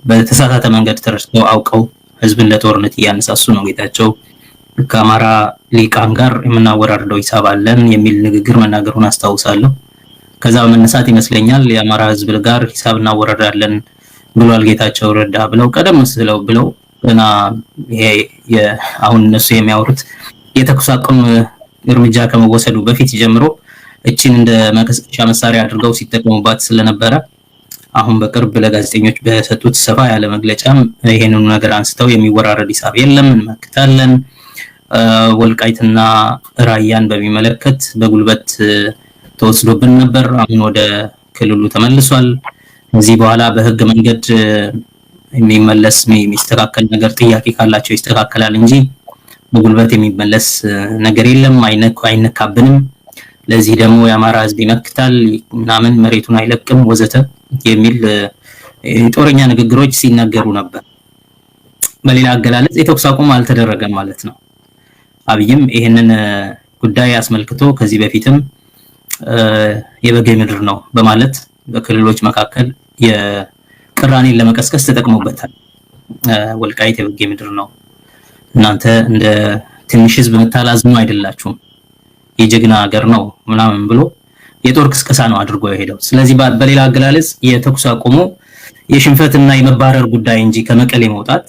በተሳሳተ መንገድ ተረድተው አውቀው ህዝብን ለጦርነት እያነሳሱ ነው። ጌታቸው ከአማራ ሊቃን ጋር የምናወራርደው ሂሳብ አለን የሚል ንግግር መናገሩን አስታውሳለሁ። ከዛ በመነሳት ይመስለኛል የአማራ ህዝብ ጋር ሂሳብ እናወራርዳለን ብሏል ጌታቸው ረዳ ብለው ቀደም ብለው ገና ይሄ አሁን እነሱ የሚያወሩት የተኩስ አቁም እርምጃ ከመወሰዱ በፊት ጀምሮ እቺን እንደ መቀስቀሻ መሳሪያ አድርገው ሲጠቀሙባት ስለነበረ አሁን በቅርብ ለጋዜጠኞች በሰጡት ሰፋ ያለ መግለጫም ይሄንን ነገር አንስተው የሚወራረድ ሂሳብ የለም እንመክታለን፣ ወልቃይትና ራያን በሚመለከት በጉልበት ተወስዶብን ነበር፣ አሁን ወደ ክልሉ ተመልሷል። ከዚህ በኋላ በህግ መንገድ የሚመለስ የሚስተካከል ነገር ጥያቄ ካላቸው ይስተካከላል እንጂ በጉልበት የሚመለስ ነገር የለም፣ አይነካብንም። ለዚህ ደግሞ የአማራ ህዝብ ይመክታል ምናምን መሬቱን አይለቅም ወዘተ የሚል ጦረኛ ንግግሮች ሲናገሩ ነበር። በሌላ አገላለጽ የተኩስ አቁም አልተደረገም ማለት ነው። አብይም ይሄንን ጉዳይ አስመልክቶ ከዚህ በፊትም የበጌ ምድር ነው በማለት በክልሎች መካከል የቅራኔን ለመቀስቀስ ተጠቅሞበታል። ወልቃይት የበጌ ምድር ነው፣ እናንተ እንደ ትንሽ ህዝብ የምታላዝኑ አይደላችሁም፣ የጀግና ሀገር ነው ምናምን ብሎ የጦር ቅስቀሳ ነው አድርጎ የሄደው። ስለዚህ በሌላ አገላለጽ የተኩስ አቁሙ የሽንፈትና የመባረር ጉዳይ እንጂ ከመቀሌ መውጣት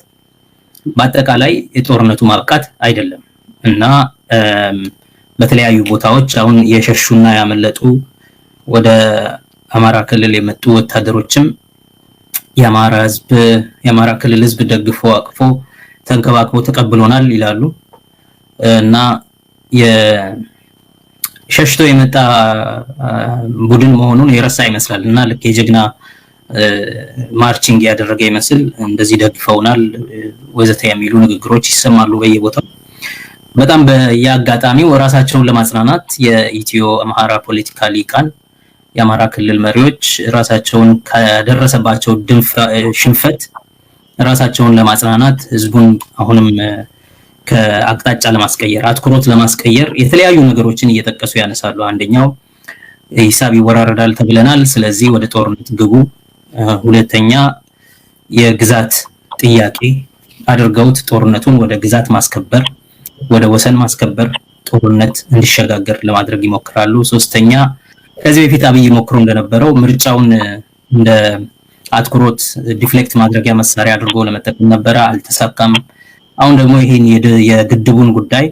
በአጠቃላይ የጦርነቱ ማብቃት አይደለም እና በተለያዩ ቦታዎች አሁን የሸሹና ያመለጡ ወደ አማራ ክልል የመጡ ወታደሮችም የአማራ ክልል ህዝብ ደግፎ አቅፎ ተንከባክቦ ተቀብሎናል ይላሉ እና ሸሽቶ የመጣ ቡድን መሆኑን የረሳ ይመስላል እና ልክ የጀግና ማርቺንግ ያደረገ ይመስል እንደዚህ ደግፈውናል ወዘተ የሚሉ ንግግሮች ይሰማሉ በየቦታው። በጣም በየአጋጣሚው ራሳቸውን ለማጽናናት የኢትዮ አማራ ፖለቲካ ሊቃን የአማራ ክልል መሪዎች ራሳቸውን ከደረሰባቸው ሽንፈት ራሳቸውን ለማጽናናት ህዝቡን አሁንም ከአቅጣጫ ለማስቀየር አትኩሮት ለማስቀየር የተለያዩ ነገሮችን እየጠቀሱ ያነሳሉ። አንደኛው ሂሳብ ይወራረዳል ተብለናል፣ ስለዚህ ወደ ጦርነት ግቡ። ሁለተኛ የግዛት ጥያቄ አድርገውት ጦርነቱን ወደ ግዛት ማስከበር፣ ወደ ወሰን ማስከበር ጦርነት እንዲሸጋገር ለማድረግ ይሞክራሉ። ሶስተኛ ከዚህ በፊት አብይ ሞክሮ እንደነበረው ምርጫውን እንደ አትኩሮት ዲፍሌክት ማድረጊያ መሳሪያ አድርጎ ለመጠቀም ነበረ፣ አልተሳካም። አሁን ደግሞ ይሄን የግድቡን ጉዳይ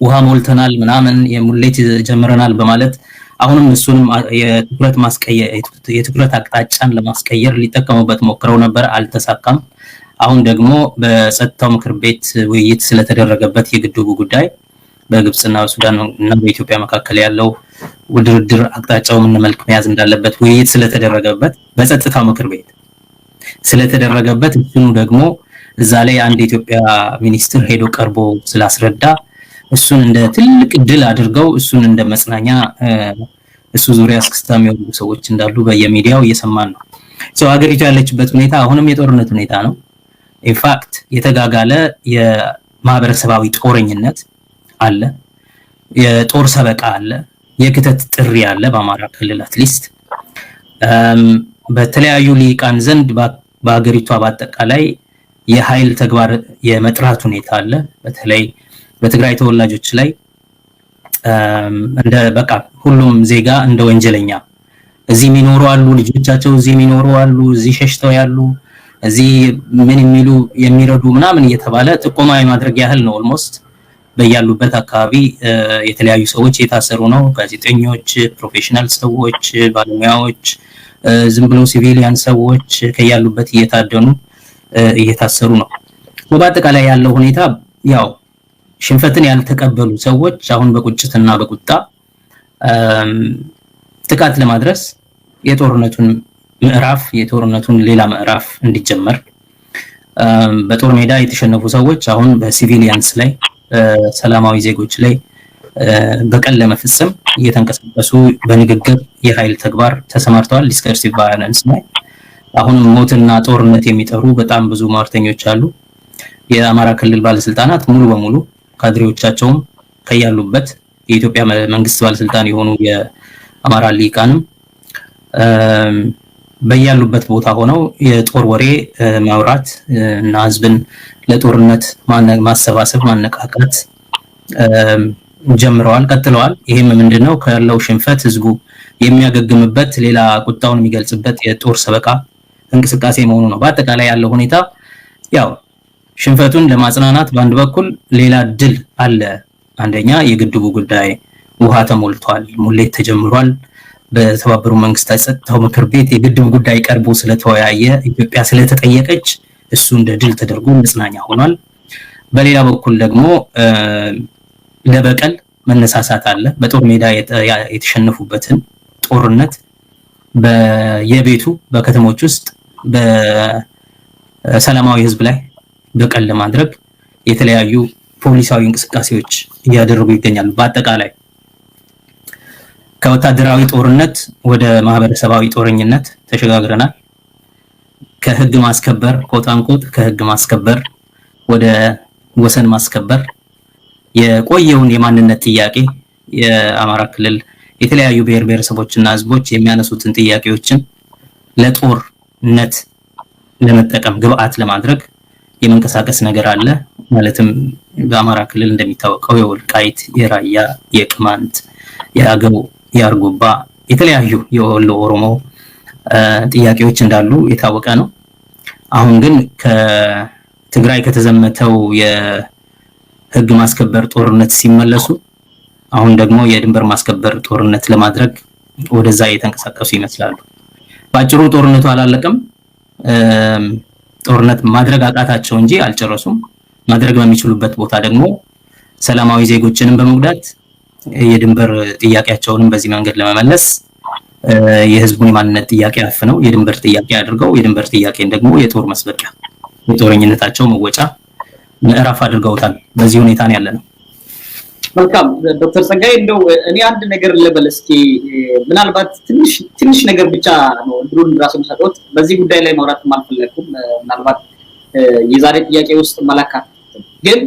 ውሃ ሞልተናል ምናምን የሙሌት ጀምረናል በማለት አሁንም እሱንም የትኩረት አቅጣጫን ለማስቀየር ሊጠቀሙበት ሞክረው ነበር፣ አልተሳካም። አሁን ደግሞ በጸጥታው ምክር ቤት ውይይት ስለተደረገበት የግድቡ ጉዳይ በግብጽና በሱዳን እና በኢትዮጵያ መካከል ያለው ድርድር አቅጣጫው ምን መልክ መያዝ እንዳለበት ውይይት ስለተደረገበት በጸጥታው ምክር ቤት ስለተደረገበት እሱኑ ደግሞ እዛ ላይ አንድ የኢትዮጵያ ሚኒስትር ሄዶ ቀርቦ ስላስረዳ እሱን እንደ ትልቅ ድል አድርገው እሱን እንደ መጽናኛ እሱ ዙሪያ እስክስታ የሚወዱ ሰዎች እንዳሉ በየሚዲያው እየሰማን ነው። ሀገሪቱ ያለችበት ሁኔታ አሁንም የጦርነት ሁኔታ ነው። ኢንፋክት የተጋጋለ የማህበረሰባዊ ጦረኝነት አለ፣ የጦር ሰበቃ አለ፣ የክተት ጥሪ አለ በአማራ ክልል አትሊስት በተለያዩ ሊቃን ዘንድ በሀገሪቷ በአጠቃላይ የኃይል ተግባር የመጥራት ሁኔታ አለ። በተለይ በትግራይ ተወላጆች ላይ እንደ በቃ ሁሉም ዜጋ እንደ ወንጀለኛ እዚህ የሚኖሩ አሉ፣ ልጆቻቸው እዚህ የሚኖሩ አሉ፣ እዚህ ሸሽተው ያሉ፣ እዚህ ምን የሚረዱ ምናምን እየተባለ ጥቆማ የማድረግ ያህል ነው። ኦልሞስት በያሉበት አካባቢ የተለያዩ ሰዎች የታሰሩ ነው። ጋዜጠኞች፣ ፕሮፌሽናል ሰዎች፣ ባለሙያዎች፣ ዝም ብለው ሲቪሊያን ሰዎች ከያሉበት እየታደኑ እየታሰሩ ነው። በአጠቃላይ ያለው ሁኔታ ያው ሽንፈትን ያልተቀበሉ ሰዎች አሁን በቁጭትና በቁጣ ጥቃት ለማድረስ የጦርነቱን ሌላ ምዕራፍ እንዲጀመር በጦር ሜዳ የተሸነፉ ሰዎች አሁን በሲቪሊያንስ ላይ ሰላማዊ ዜጎች ላይ በቀል ለመፈጸም እየተንቀሳቀሱ በንግግር የኃይል ተግባር ተሰማርተዋል። ዲስከርሲቭ ቫዮለንስ ላይ አሁን ሞትና ጦርነት የሚጠሩ በጣም ብዙ ማርተኞች አሉ። የአማራ ክልል ባለስልጣናት ሙሉ በሙሉ ካድሬዎቻቸውም ከያሉበት የኢትዮጵያ መንግስት ባለስልጣን የሆኑ የአማራ ሊቃንም በያሉበት ቦታ ሆነው የጦር ወሬ ማውራት እና ህዝብን ለጦርነት ማሰባሰብ ማነቃቃት ጀምረዋል ቀጥለዋል። ይሄም ምንድነው ካለው ሽንፈት ህዝቡ የሚያገግምበት ሌላ ቁጣውን የሚገልጽበት የጦር ሰበቃ እንቅስቃሴ መሆኑ ነው። በአጠቃላይ ያለው ሁኔታ ያው ሽንፈቱን ለማጽናናት በአንድ በኩል ሌላ ድል አለ። አንደኛ የግድቡ ጉዳይ ውሃ ተሞልቷል፣ ሙሌት ተጀምሯል። በተባበሩት መንግስታት ጸጥታው ምክር ቤት የግድቡ ጉዳይ ቀርቦ ስለተወያየ ኢትዮጵያ ስለተጠየቀች እሱ እንደ ድል ተደርጎ መጽናኛ ሆኗል። በሌላ በኩል ደግሞ ለበቀል መነሳሳት አለ። በጦር ሜዳ የተሸነፉበትን ጦርነት በየቤቱ በከተሞች ውስጥ በሰላማዊ ህዝብ ላይ በቀል ለማድረግ የተለያዩ ፖሊሳዊ እንቅስቃሴዎች እያደረጉ ይገኛሉ። በአጠቃላይ ከወታደራዊ ጦርነት ወደ ማህበረሰባዊ ጦረኝነት ተሸጋግረናል። ከህግ ማስከበር ኮታንኮት ከህግ ማስከበር ወደ ወሰን ማስከበር የቆየውን የማንነት ጥያቄ የአማራ ክልል የተለያዩ ብሔር ብሔረሰቦችና ህዝቦች የሚያነሱትን ጥያቄዎችን ለጦርነት ለመጠቀም ግብአት ለማድረግ የመንቀሳቀስ ነገር አለ። ማለትም በአማራ ክልል እንደሚታወቀው የወልቃይት፣ የራያ፣ የቅማንት፣ የአገው፣ የአርጎባ የተለያዩ የወሎ ኦሮሞ ጥያቄዎች እንዳሉ የታወቀ ነው። አሁን ግን ከትግራይ ከተዘመተው የህግ ማስከበር ጦርነት ሲመለሱ አሁን ደግሞ የድንበር ማስከበር ጦርነት ለማድረግ ወደዛ የተንቀሳቀሱ ይመስላሉ። ባጭሩ ጦርነቱ አላለቀም። ጦርነት ማድረግ አቃታቸው እንጂ አልጨረሱም። ማድረግ በሚችሉበት ቦታ ደግሞ ሰላማዊ ዜጎችንም በመጉዳት የድንበር ጥያቄያቸውንም በዚህ መንገድ ለመመለስ የህዝቡን የማንነት ጥያቄ አፍነው የድንበር ጥያቄ አድርገው የድንበር ጥያቄን ደግሞ የጦር መስበቂያ የጦረኝነታቸው መወጫ ምዕራፍ አድርገውታል። በዚህ ሁኔታ ነው ያለነው። መልካም ዶክተር ጸጋዬ እንደው እኔ አንድ ነገር ልበል እስኪ። ምናልባት ትንሽ ነገር ብቻ ነው ድሩን ራሱን ሰጥቶት በዚህ ጉዳይ ላይ ማውራት ማልፈለኩም። ምናልባት የዛሬ ጥያቄ ውስጥ መላካት ግን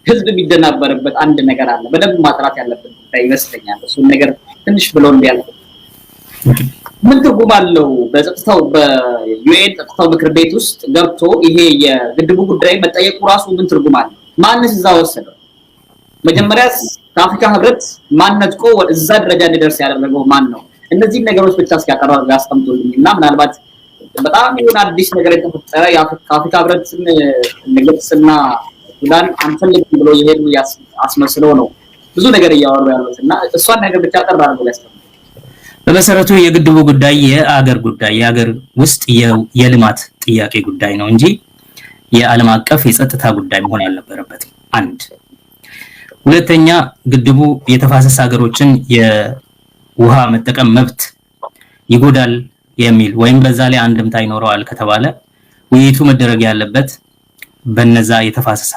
ህዝብ የሚደናበርበት አንድ ነገር አለ። በደንብ ማጥራት ያለበት ጉዳይ ይመስለኛል። እሱን ነገር ትንሽ ብሎ እንዲያልፍ ምን ትርጉም አለው? በጸጥታው በዩኤን ጸጥታው ምክር ቤት ውስጥ ገብቶ ይሄ የግድቡ ጉዳይ መጠየቁ ራሱ ምን ትርጉም አለው? ማንስ እዛ ወሰደው? መጀመሪያ ከአፍሪካ ህብረት ማን ነጥቆ እዛ ደረጃ እንዲደርስ ያደረገው ማን ነው? እነዚህ ነገሮች ብቻ እስኪያቀርቡ ያስቀምጡልኝና ምናልባት በጣም የሆነ አዲስ ነገር የተፈጠረ ከአፍሪካ ህብረትን ግብጽና ሱዳን አንፈልግም ብሎ የሄዱ አስመስለው ነው ብዙ ነገር እያወሩ ያሉትና እሷን ነገር ብቻ አጠር አድርገው ያስቀምጡ። በመሰረቱ የግድቡ ጉዳይ የአገር ጉዳይ የአገር ውስጥ የልማት ጥያቄ ጉዳይ ነው እንጂ የዓለም አቀፍ የጸጥታ ጉዳይ መሆን አልነበረበትም። አንድ ሁለተኛ ግድቡ የተፋሰስ ሀገሮችን የውሃ መጠቀም መብት ይጎዳል የሚል ወይም በዛ ላይ አንድምታ ይኖረዋል ከተባለ ውይይቱ መደረግ ያለበት በነዛ የተፋሰስ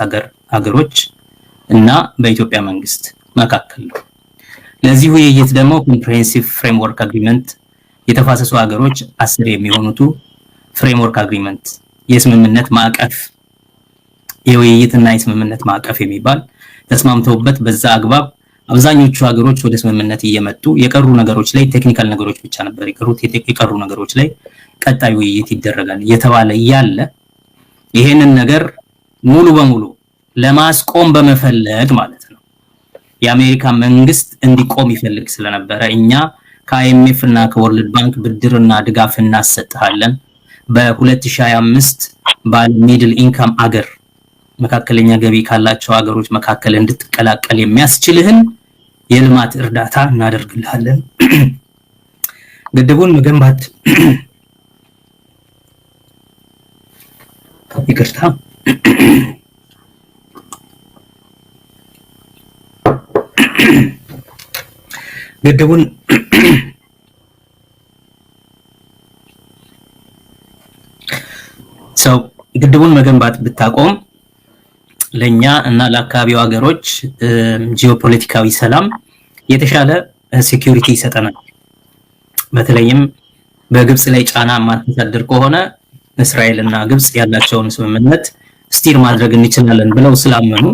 ሀገሮች እና በኢትዮጵያ መንግስት መካከል ነው። ለዚህ ውይይት ደግሞ ኮምፕሬሄንሲቭ ፍሬምወርክ አግሪመንት የተፋሰሱ ሀገሮች 10 የሚሆኑት ፍሬምወርክ አግሪመንት የስምምነት ማዕቀፍ የውይይትና የስምምነት ማዕቀፍ የሚባል ተስማምተውበት በዛ አግባብ አብዛኞቹ ሀገሮች ወደ ስምምነት እየመጡ የቀሩ ነገሮች ላይ ቴክኒካል ነገሮች ብቻ ነበር የቀሩ ነገሮች ላይ ቀጣይ ውይይት ይደረጋል የተባለ ያለ ይሄንን ነገር ሙሉ በሙሉ ለማስቆም በመፈለግ ማለት ነው የአሜሪካ መንግስት እንዲቆም ይፈልግ ስለነበረ እኛ ከአይኤምኤፍ እና ከወርልድ ባንክ ብድርና ድጋፍ እናሰጥሃለን በ2025 ባለ ሚድል ኢንካም አገር መካከለኛ ገቢ ካላቸው ሀገሮች መካከል እንድትቀላቀል የሚያስችልህን የልማት እርዳታ እናደርግልሃለን። ግድቡን መገንባት ይቅርታ ግድቡን ግድቡን መገንባት ብታቆም ለኛ እና ለአካባቢው ሀገሮች ጂኦፖለቲካዊ ሰላም የተሻለ ሴኩሪቲ ይሰጠናል። በተለይም በግብጽ ላይ ጫና ማሳደር ከሆነ እስራኤል እና ግብጽ ያላቸውን ስምምነት ስቲር ማድረግ እንችላለን ብለው ስላመኑ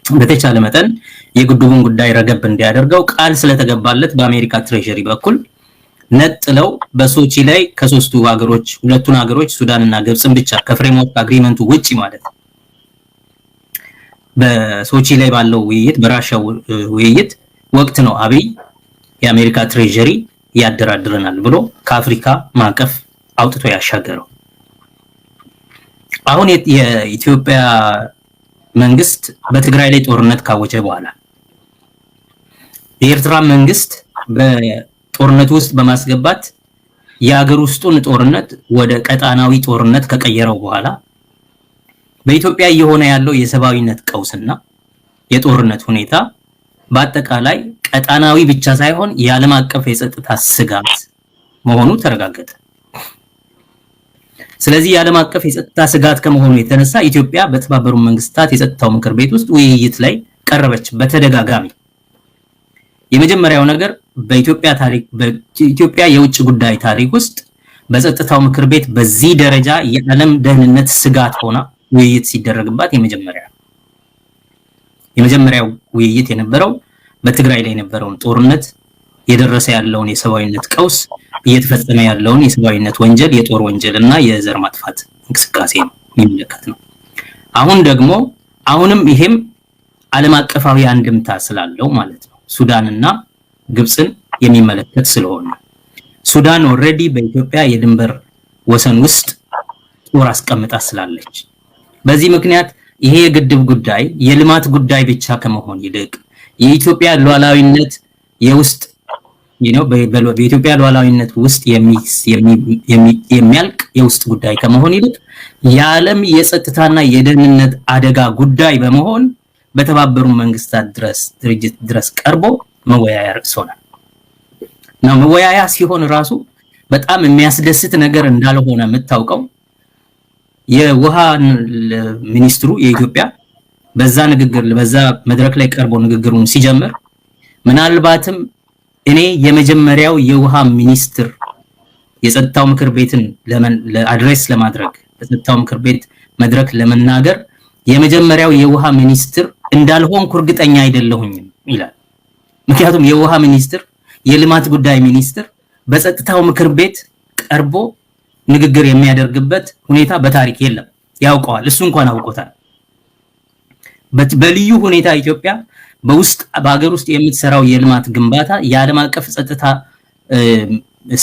በተቻለ መጠን የግድቡን ጉዳይ ረገብ እንዲያደርገው ቃል ስለተገባለት በአሜሪካ ትሬጀሪ በኩል ነጥለው በሶቺ ላይ ከሶስቱ ሀገሮች ሁለቱን ሀገሮች ሱዳንና ግብጽን ብቻ ከፍሬምወርክ አግሪመንቱ ውጪ ማለት ነው በሶቺ ላይ ባለው ውይይት በራሻው ውይይት ወቅት ነው አብይ የአሜሪካ ትሬጀሪ ያደራድረናል ብሎ ከአፍሪካ ማዕቀፍ አውጥቶ ያሻገረው። አሁን የኢትዮጵያ መንግስት በትግራይ ላይ ጦርነት ካወጀ በኋላ የኤርትራ መንግስት በጦርነቱ ውስጥ በማስገባት የሀገር ውስጡን ጦርነት ወደ ቀጣናዊ ጦርነት ከቀየረው በኋላ በኢትዮጵያ እየሆነ ያለው የሰብአዊነት ቀውስና የጦርነት ሁኔታ በአጠቃላይ ቀጣናዊ ብቻ ሳይሆን የዓለም አቀፍ የጸጥታ ስጋት መሆኑ ተረጋገጠ። ስለዚህ የዓለም አቀፍ የጸጥታ ስጋት ከመሆኑ የተነሳ ኢትዮጵያ በተባበሩት መንግስታት የጸጥታው ምክር ቤት ውስጥ ውይይት ላይ ቀረበች በተደጋጋሚ። የመጀመሪያው ነገር በኢትዮጵያ ታሪክ በኢትዮጵያ የውጭ ጉዳይ ታሪክ ውስጥ በጸጥታው ምክር ቤት በዚህ ደረጃ የዓለም ደህንነት ስጋት ሆና ውይይት ሲደረግባት የመጀመሪያው ውይይት የነበረው በትግራይ ላይ የነበረውን ጦርነት የደረሰ ያለውን የሰብአዊነት ቀውስ እየተፈጸመ ያለውን የሰብአዊነት ወንጀል የጦር ወንጀል እና የዘር ማጥፋት እንቅስቃሴ ነው የሚመለከት ነው። አሁንም ይሄም ዓለም አቀፋዊ አንድምታ ስላለው ማለት ነው ሱዳንና ግብጽን የሚመለከት ስለሆነ ሱዳን ኦሬዲ በኢትዮጵያ የድንበር ወሰን ውስጥ ጦር አስቀምጣ ስላለች በዚህ ምክንያት ይሄ የግድብ ጉዳይ የልማት ጉዳይ ብቻ ከመሆን ይልቅ የኢትዮጵያ ሉዓላዊነት የውስጥ በኢትዮጵያ ሉዓላዊነት ውስጥ የሚያልቅ የውስጥ ጉዳይ ከመሆን ይልቅ የዓለም የጸጥታና የደህንነት አደጋ ጉዳይ በመሆን በተባበሩት መንግስታት ድርጅት ድረስ ቀርቦ መወያያ ርዕሶናል እና መወያያ ሲሆን ራሱ በጣም የሚያስደስት ነገር እንዳልሆነ የምታውቀው የውሃ ሚኒስትሩ የኢትዮጵያ በዛ መድረክ ላይ ቀርቦ ንግግሩን ሲጀምር ምናልባትም እኔ የመጀመሪያው የውሃ ሚኒስትር የጸጥታው ምክር ቤትን ለአድሬስ ለማድረግ በጸጥታው ምክር ቤት መድረክ ለመናገር የመጀመሪያው የውሃ ሚኒስትር እንዳልሆንኩ እርግጠኛ አይደለሁኝም ይላል። ምክንያቱም የውሃ ሚኒስትር የልማት ጉዳይ ሚኒስትር በጸጥታው ምክር ቤት ቀርቦ ንግግር የሚያደርግበት ሁኔታ በታሪክ የለም። ያውቀዋል፣ እሱ እንኳን አውቆታል። በልዩ ሁኔታ ኢትዮጵያ በሀገር ውስጥ የምትሰራው የልማት ግንባታ የዓለም አቀፍ ጸጥታ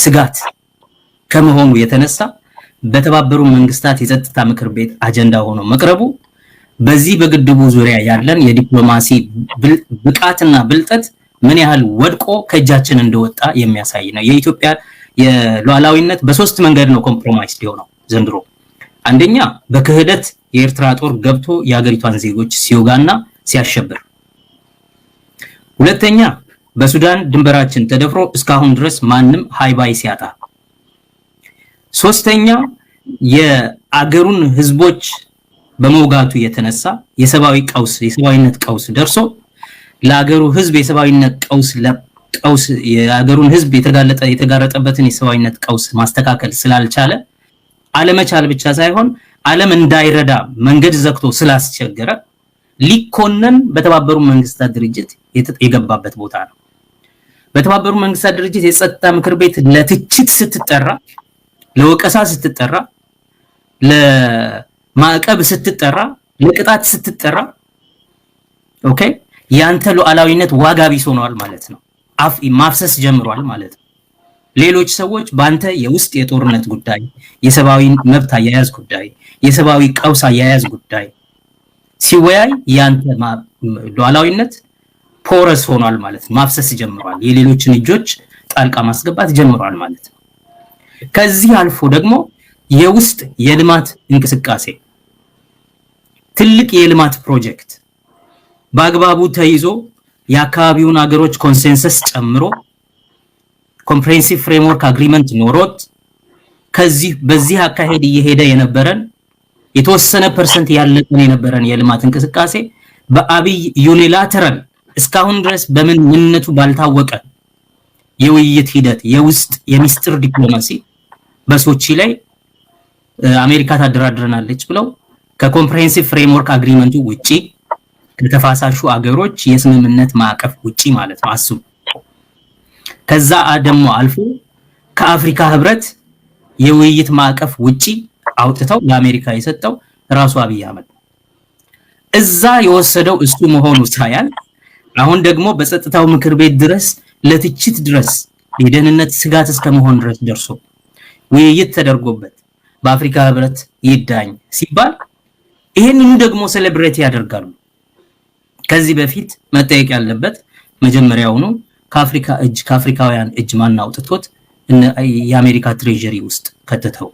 ስጋት ከመሆኑ የተነሳ በተባበሩት መንግስታት የጸጥታ ምክር ቤት አጀንዳ ሆኖ መቅረቡ በዚህ በግድቡ ዙሪያ ያለን የዲፕሎማሲ ብቃትና ብልጠት ምን ያህል ወድቆ ከእጃችን እንደወጣ የሚያሳይ ነው። የኢትዮጵያ የሉዓላዊነት በሶስት መንገድ ነው ኮምፕሮማይዝ ሊሆነው ዘንድሮ። አንደኛ በክህደት የኤርትራ ጦር ገብቶ የሀገሪቷን ዜጎች ሲወጋና ሲያሸብር፣ ሁለተኛ በሱዳን ድንበራችን ተደፍሮ እስካሁን ድረስ ማንም ሃይባይ ሲያጣ፣ ሶስተኛ የአገሩን ህዝቦች በመውጋቱ የተነሳ የሰብአዊነት ቀውስ ደርሶ ለአገሩ ህዝብ የሰብአዊነት ቀውስ የአገሩን ህዝብ የተጋረጠበትን የሰብአዊነት ቀውስ ማስተካከል ስላልቻለ አለመቻል ብቻ ሳይሆን ዓለም እንዳይረዳ መንገድ ዘግቶ ስላስቸገረ ሊኮነን በተባበሩት መንግስታት ድርጅት የገባበት ቦታ ነው። በተባበሩት መንግስታት ድርጅት የጸጥታ ምክር ቤት ለትችት ስትጠራ፣ ለወቀሳ ስትጠራ፣ ለማዕቀብ ስትጠራ፣ ለቅጣት ስትጠራ ኦኬ ያንተ ሉዓላዊነት ዋጋ ቢስ ሆኗል ማለት ነው። ማፍሰስ ጀምሯል ማለት ነው። ሌሎች ሰዎች ባንተ የውስጥ የጦርነት ጉዳይ፣ የሰብአዊ መብት አያያዝ ጉዳይ፣ የሰብአዊ ቀውስ አያያዝ ጉዳይ ሲወያይ ያንተ ሉዓላዊነት ፖረስ ሆኗል ማለት ነው። ማፍሰስ ጀምሯል። የሌሎችን እጆች ጣልቃ ማስገባት ጀምሯል ማለት ነው። ከዚህ አልፎ ደግሞ የውስጥ የልማት እንቅስቃሴ ትልቅ የልማት ፕሮጀክት በአግባቡ ተይዞ የአካባቢውን ሀገሮች ኮንሰንሰስ ጨምሮ ኮምፕሬሄንሲቭ ፍሬምወርክ አግሪመንት ኖሮት በዚህ አካሄድ እየሄደ የነበረን የተወሰነ ፐርሰንት ያለቀን የነበረን የልማት እንቅስቃሴ በአብይ ዩኒላተራል እስካሁን ድረስ በምን ምንነቱ ባልታወቀ የውይይት ሂደት የውስጥ የሚስጥር ዲፕሎማሲ በሶቺ ላይ አሜሪካ ታደራድረናለች ብለው ከኮምፕሬሄንሲቭ ፍሬምወርክ አግሪመንቱ ውጪ ከተፋሳሹ አገሮች የስምምነት ማዕቀፍ ውጪ ማለት ነው። አስቡ። ከዛ ደግሞ አልፎ ከአፍሪካ ህብረት የውይይት ማዕቀፍ ውጪ አውጥተው ለአሜሪካ የሰጠው ራሱ አብይ አህመድ እዛ የወሰደው እሱ መሆኑ ሳያል አሁን ደግሞ በጸጥታው ምክር ቤት ድረስ ለትችት ድረስ የደህንነት ስጋት እስከመሆን ድረስ ደርሶ ውይይት ተደርጎበት በአፍሪካ ህብረት ይዳኝ ሲባል ይሄንኑ ደግሞ ሴሌብሬት ያደርጋሉ። ከዚህ በፊት መጠየቅ ያለበት መጀመሪያውኑ ከአፍሪካውያን እጅ ማን አውጥቶት የአሜሪካ ትሬጀሪ ውስጥ ከተተው።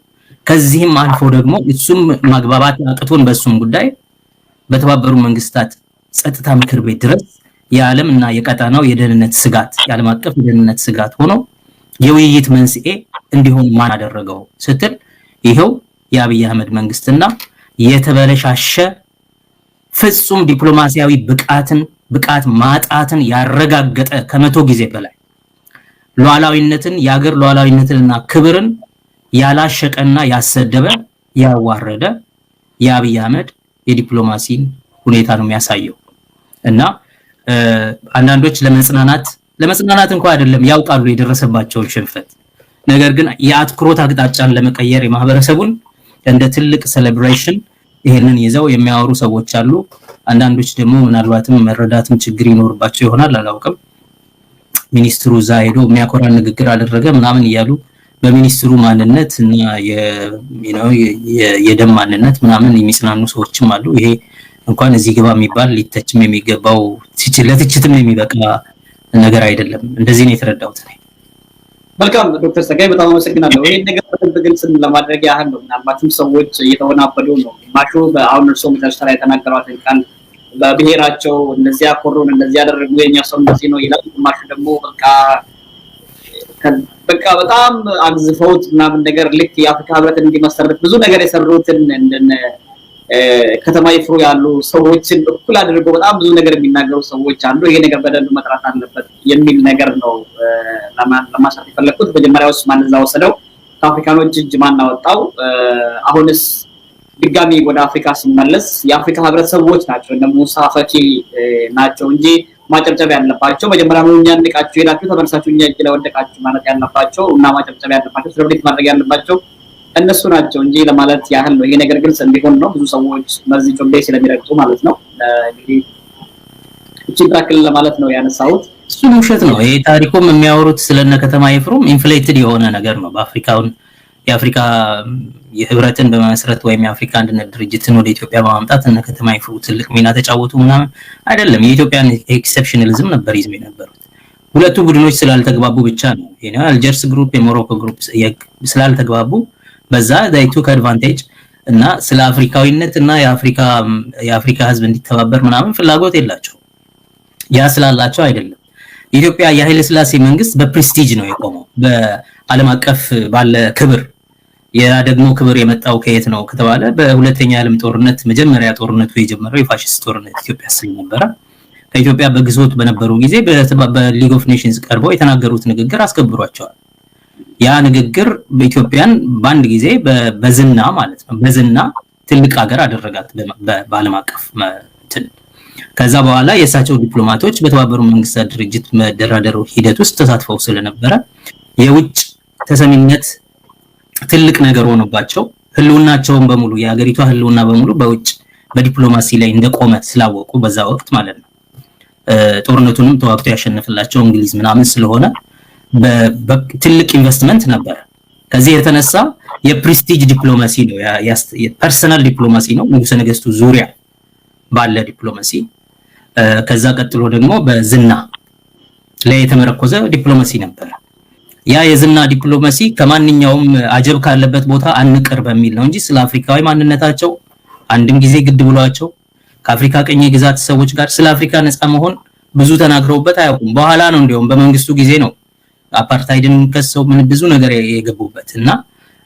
ከዚህም አልፎ ደግሞ እሱም ማግባባት አጥቶን በሱም ጉዳይ በተባበሩ መንግስታት ጸጥታ ምክር ቤት ድረስ የዓለም እና የቀጣናው የደህንነት ስጋት የዓለም አቀፍ የደህንነት ስጋት ሆኖ የውይይት መንስኤ እንዲሆን ማን አደረገው ስትል ይሄው የአብይ አህመድ መንግስትና የተበለሻሸ ፍጹም ዲፕሎማሲያዊ ብቃት ማጣትን ያረጋገጠ ከመቶ ጊዜ በላይ ሉዓላዊነትን የአገር ሉዓላዊነትንና ክብርን ያላሸቀና ያሰደበ ያዋረደ የአብይ አህመድ የዲፕሎማሲን ሁኔታ ነው የሚያሳየው። እና አንዳንዶች ለመጽናናት እንኳን አይደለም ያውቃሉ የደረሰባቸውን ሽንፈት። ነገር ግን የአትኩሮት አቅጣጫን ለመቀየር የማህበረሰቡን እንደ ትልቅ ሴሌብሬሽን ይሄንን ይዘው የሚያወሩ ሰዎች አሉ። አንዳንዶች ደግሞ ምናልባትም መረዳትም ችግር ይኖርባቸው ይሆናል አላውቅም። ሚኒስትሩ እዛ ሄዶ የሚያኮራ ንግግር አደረገ ምናምን እያሉ በሚኒስትሩ ማንነት እና የደም ማንነት ምናምን የሚጽናኑ ሰዎችም አሉ። ይሄ እንኳን እዚህ ግባ የሚባል ሊተችም የሚገባው ለትችትም የሚበቃ ነገር አይደለም። እንደዚህ ነው የተረዳሁት። መልካም ዶክተር ጸጋይ በጣም አመሰግናለሁ። ይሄን ነገር በደንብ ግልጽ ለማድረግ ያህል ነው። ምናልባትም ሰዎች እየተወናበዱ ነው። ማሹ በአሁን እርሶ መጨረሻ ላይ የተናገሯትን ቃል በብሔራቸው እንደዚህ ያኮሩን እንደዚህ ያደረጉ የኛ ሰው እንደዚህ ነው ይላል። ማሹ ደግሞ በቃ በጣም አግዝፈውት ምናምን ነገር ልክ የአፍሪካ ህብረት እንዲመሰረት ብዙ ነገር የሰሩትን እንደነ ከተማ ይፍሩ ያሉ ሰዎችን እኩል አድርገው በጣም ብዙ ነገር የሚናገሩ ሰዎች አሉ። ይሄ ነገር በደንብ መጥራት አለበት የሚል ነገር ነው ለማሳት የፈለኩት። መጀመሪያውስ ማን እዛ ወሰደው? ከአፍሪካኖች እጅ ማን አወጣው? አሁንስ ድጋሚ ወደ አፍሪካ ሲመለስ የአፍሪካ ህብረት ሰዎች ናቸው እነ ሙሳ ፈኪ ናቸው እንጂ ማጨብጨብ ያለባቸው መጀመሪያ ነው። እኛ እንድቃችሁ ሄዳችሁ ተመልሳችሁ እኛ እጅ ለወደቃችሁ ማለት ያለባቸው እና ማጨብጨብ ያለባቸው ሴሌብሬት ማድረግ ያለባቸው እነሱ ናቸው እንጂ ለማለት ያህል ነው። ይሄ ነገር ግልጽ እንዲሆን ነው። ብዙ ሰዎች በዚህ ጮቤ ስለሚረግጡ ማለት ነው። እንግዲህ እቺን ታክል ለማለት ነው ያነሳሁት። እሱ ውሸት ነው። ይሄ ታሪኩም የሚያወሩት ስለነ ከተማ ይፍሩም ኢንፍሌትድ የሆነ ነገር ነው። የአፍሪካ የህብረትን በመመስረት ወይም የአፍሪካ አንድነት ድርጅትን ወደ ኢትዮጵያ በማምጣት እነ ከተማ ይፍሩ ትልቅ ሚና ተጫወቱ ምናምን አይደለም። የኢትዮጵያን ኤክሰፕሽናሊዝም ነበር ይዘው የነበሩት። ሁለቱ ቡድኖች ስላልተግባቡ ብቻ ነው። አልጀርስ ግሩፕ የሞሮኮ ግሩፕ ስላልተግባቡ በዛ ዳይቱ ከአድቫንቴጅ እና ስለ አፍሪካዊነት እና የአፍሪካ ህዝብ እንዲተባበር ምናምን ፍላጎት የላቸው። ያ ስላላቸው አይደለም። ኢትዮጵያ የኃይለ ሥላሴ መንግስት በፕሬስቲጅ ነው የቆመው፣ በዓለም አቀፍ ባለ ክብር። ያ ደግሞ ክብር የመጣው ከየት ነው ከተባለ በሁለተኛ ዓለም ጦርነት መጀመሪያ ጦርነቱ የጀመረው የፋሺስት ጦርነት ኢትዮጵያ ስለነበረ ከኢትዮጵያ በግዞት በነበሩ ጊዜ በሊግ ኦፍ ኔሽንስ ቀርበው የተናገሩት ንግግር አስከብሯቸዋል። ያ ንግግር በኢትዮጵያን በአንድ ጊዜ በዝና ማለት ነው በዝና ትልቅ ሀገር አደረጋት በዓለም አቀፍ እንትን። ከዛ በኋላ የእሳቸው ዲፕሎማቶች በተባበሩ መንግስታት ድርጅት መደራደሩ ሂደት ውስጥ ተሳትፈው ስለነበረ የውጭ ተሰሚነት ትልቅ ነገር ሆኖባቸው ህልውናቸውን በሙሉ የሀገሪቷ ህልውና በሙሉ በውጭ በዲፕሎማሲ ላይ እንደቆመ ስላወቁ በዛ ወቅት ማለት ነው ጦርነቱንም ተዋግቶ ያሸነፈላቸው እንግሊዝ ምናምን ስለሆነ በትልቅ ኢንቨስትመንት ነበር። ከዚህ የተነሳ የፕሬስቲጅ ዲፕሎማሲ ነው፣ የፐርሰናል ዲፕሎማሲ ነው፣ ንጉሠ ነገስቱ ዙሪያ ባለ ዲፕሎማሲ። ከዛ ቀጥሎ ደግሞ በዝና ላይ የተመረኮዘ ዲፕሎማሲ ነበር። ያ የዝና ዲፕሎማሲ ከማንኛውም አጀብ ካለበት ቦታ አንቀር በሚል ነው እንጂ ስለ አፍሪካዊ ማንነታቸው አንድም ጊዜ ግድ ብሏቸው ከአፍሪካ ቀኝ ግዛት ሰዎች ጋር ስለ አፍሪካ ነፃ መሆን ብዙ ተናግረውበት አያውቁም። በኋላ ነው እንዲያውም በመንግስቱ ጊዜ ነው አፓርታይድን ከሰው ምን ብዙ ነገር የገቡበት እና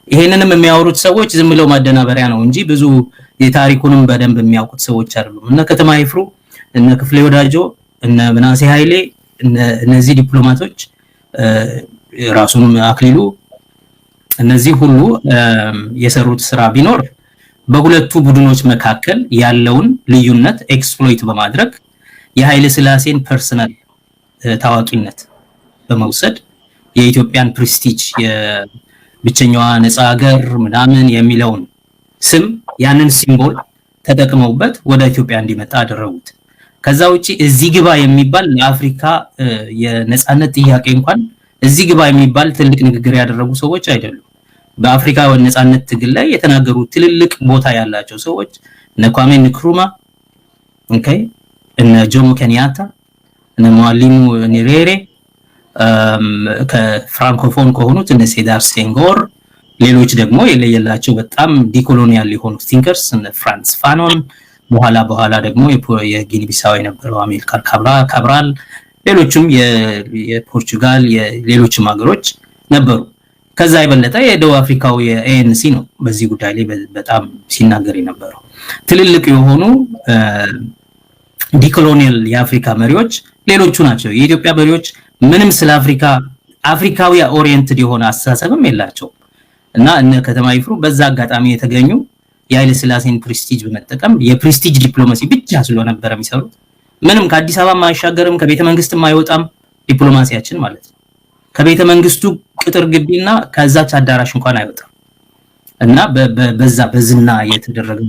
ይሄንንም የሚያወሩት ሰዎች ዝም ብለው ማደናበሪያ ነው እንጂ ብዙ የታሪኩንም በደንብ የሚያውቁት ሰዎች አይደሉም። እነ ከተማ ይፍሩ፣ እነ ክፍሌ ወዳጆ፣ እነ ምናሴ ኃይሌ፣ እነዚህ ዲፕሎማቶች ራሱንም አክሊሉ፣ እነዚህ ሁሉ የሰሩት ስራ ቢኖር በሁለቱ ቡድኖች መካከል ያለውን ልዩነት ኤክስፕሎይት በማድረግ የኃይለ ሥላሴን ፐርሰናል ታዋቂነት በመውሰድ የኢትዮጵያን ፕሬስቲጅ የብቸኛዋ ነፃ ሀገር ምናምን የሚለውን ስም ያንን ሲምቦል ተጠቅመውበት ወደ ኢትዮጵያ እንዲመጣ አደረጉት። ከዛ ውጪ እዚህ ግባ የሚባል ለአፍሪካ የነፃነት ጥያቄ እንኳን እዚህ ግባ የሚባል ትልቅ ንግግር ያደረጉ ሰዎች አይደሉም። በአፍሪካ ነፃነት ትግል ላይ የተናገሩ ትልልቅ ቦታ ያላቸው ሰዎች እነ ኳሜ ንክሩማ፣ ኦኬ፣ እነ ጆሞ ኬንያታ፣ እነ ሟሊሙ ኒሬሬ፣ ከፍራንኮፎን ከሆኑት እነ ሴዳር ሴንጎር፣ ሌሎች ደግሞ የለየላቸው በጣም ዲኮሎኒያል የሆኑ ቲንከርስ እነ ፍራንስ ፋኖን፣ በኋላ ደግሞ የጊኒ ቢሳው የነበረው አሜሪካን ካብራል፣ ሌሎችም የፖርቹጋል የሌሎችም ሀገሮች ነበሩ። ከዛ የበለጠ የደቡብ አፍሪካው የኤኤንሲ ነው በዚህ ጉዳይ ላይ በጣም ሲናገር የነበረው። ትልልቅ የሆኑ ዲኮሎኒያል የአፍሪካ መሪዎች ሌሎቹ ናቸው። የኢትዮጵያ መሪዎች ምንም ስለ አፍሪካዊ ኦሪየንትድ የሆነ አስተሳሰብም የላቸው እና እነ ከተማ ይፍሩ በዛ አጋጣሚ የተገኙ የኃይለ ሥላሴን ፕሬስቲጅ በመጠቀም የፕሬስቲጅ ዲፕሎማሲ ብቻ ስለነበረ የሚሰሩት ምንም ከአዲስ አበባ ማይሻገርም ከቤተ መንግስት ማይወጣም ዲፕሎማሲያችን ማለት ነው። ከቤተ መንግስቱ ቅጥር ግቢና ከዛች አዳራሽ እንኳን አይወጣም እና በዝና የተደረገ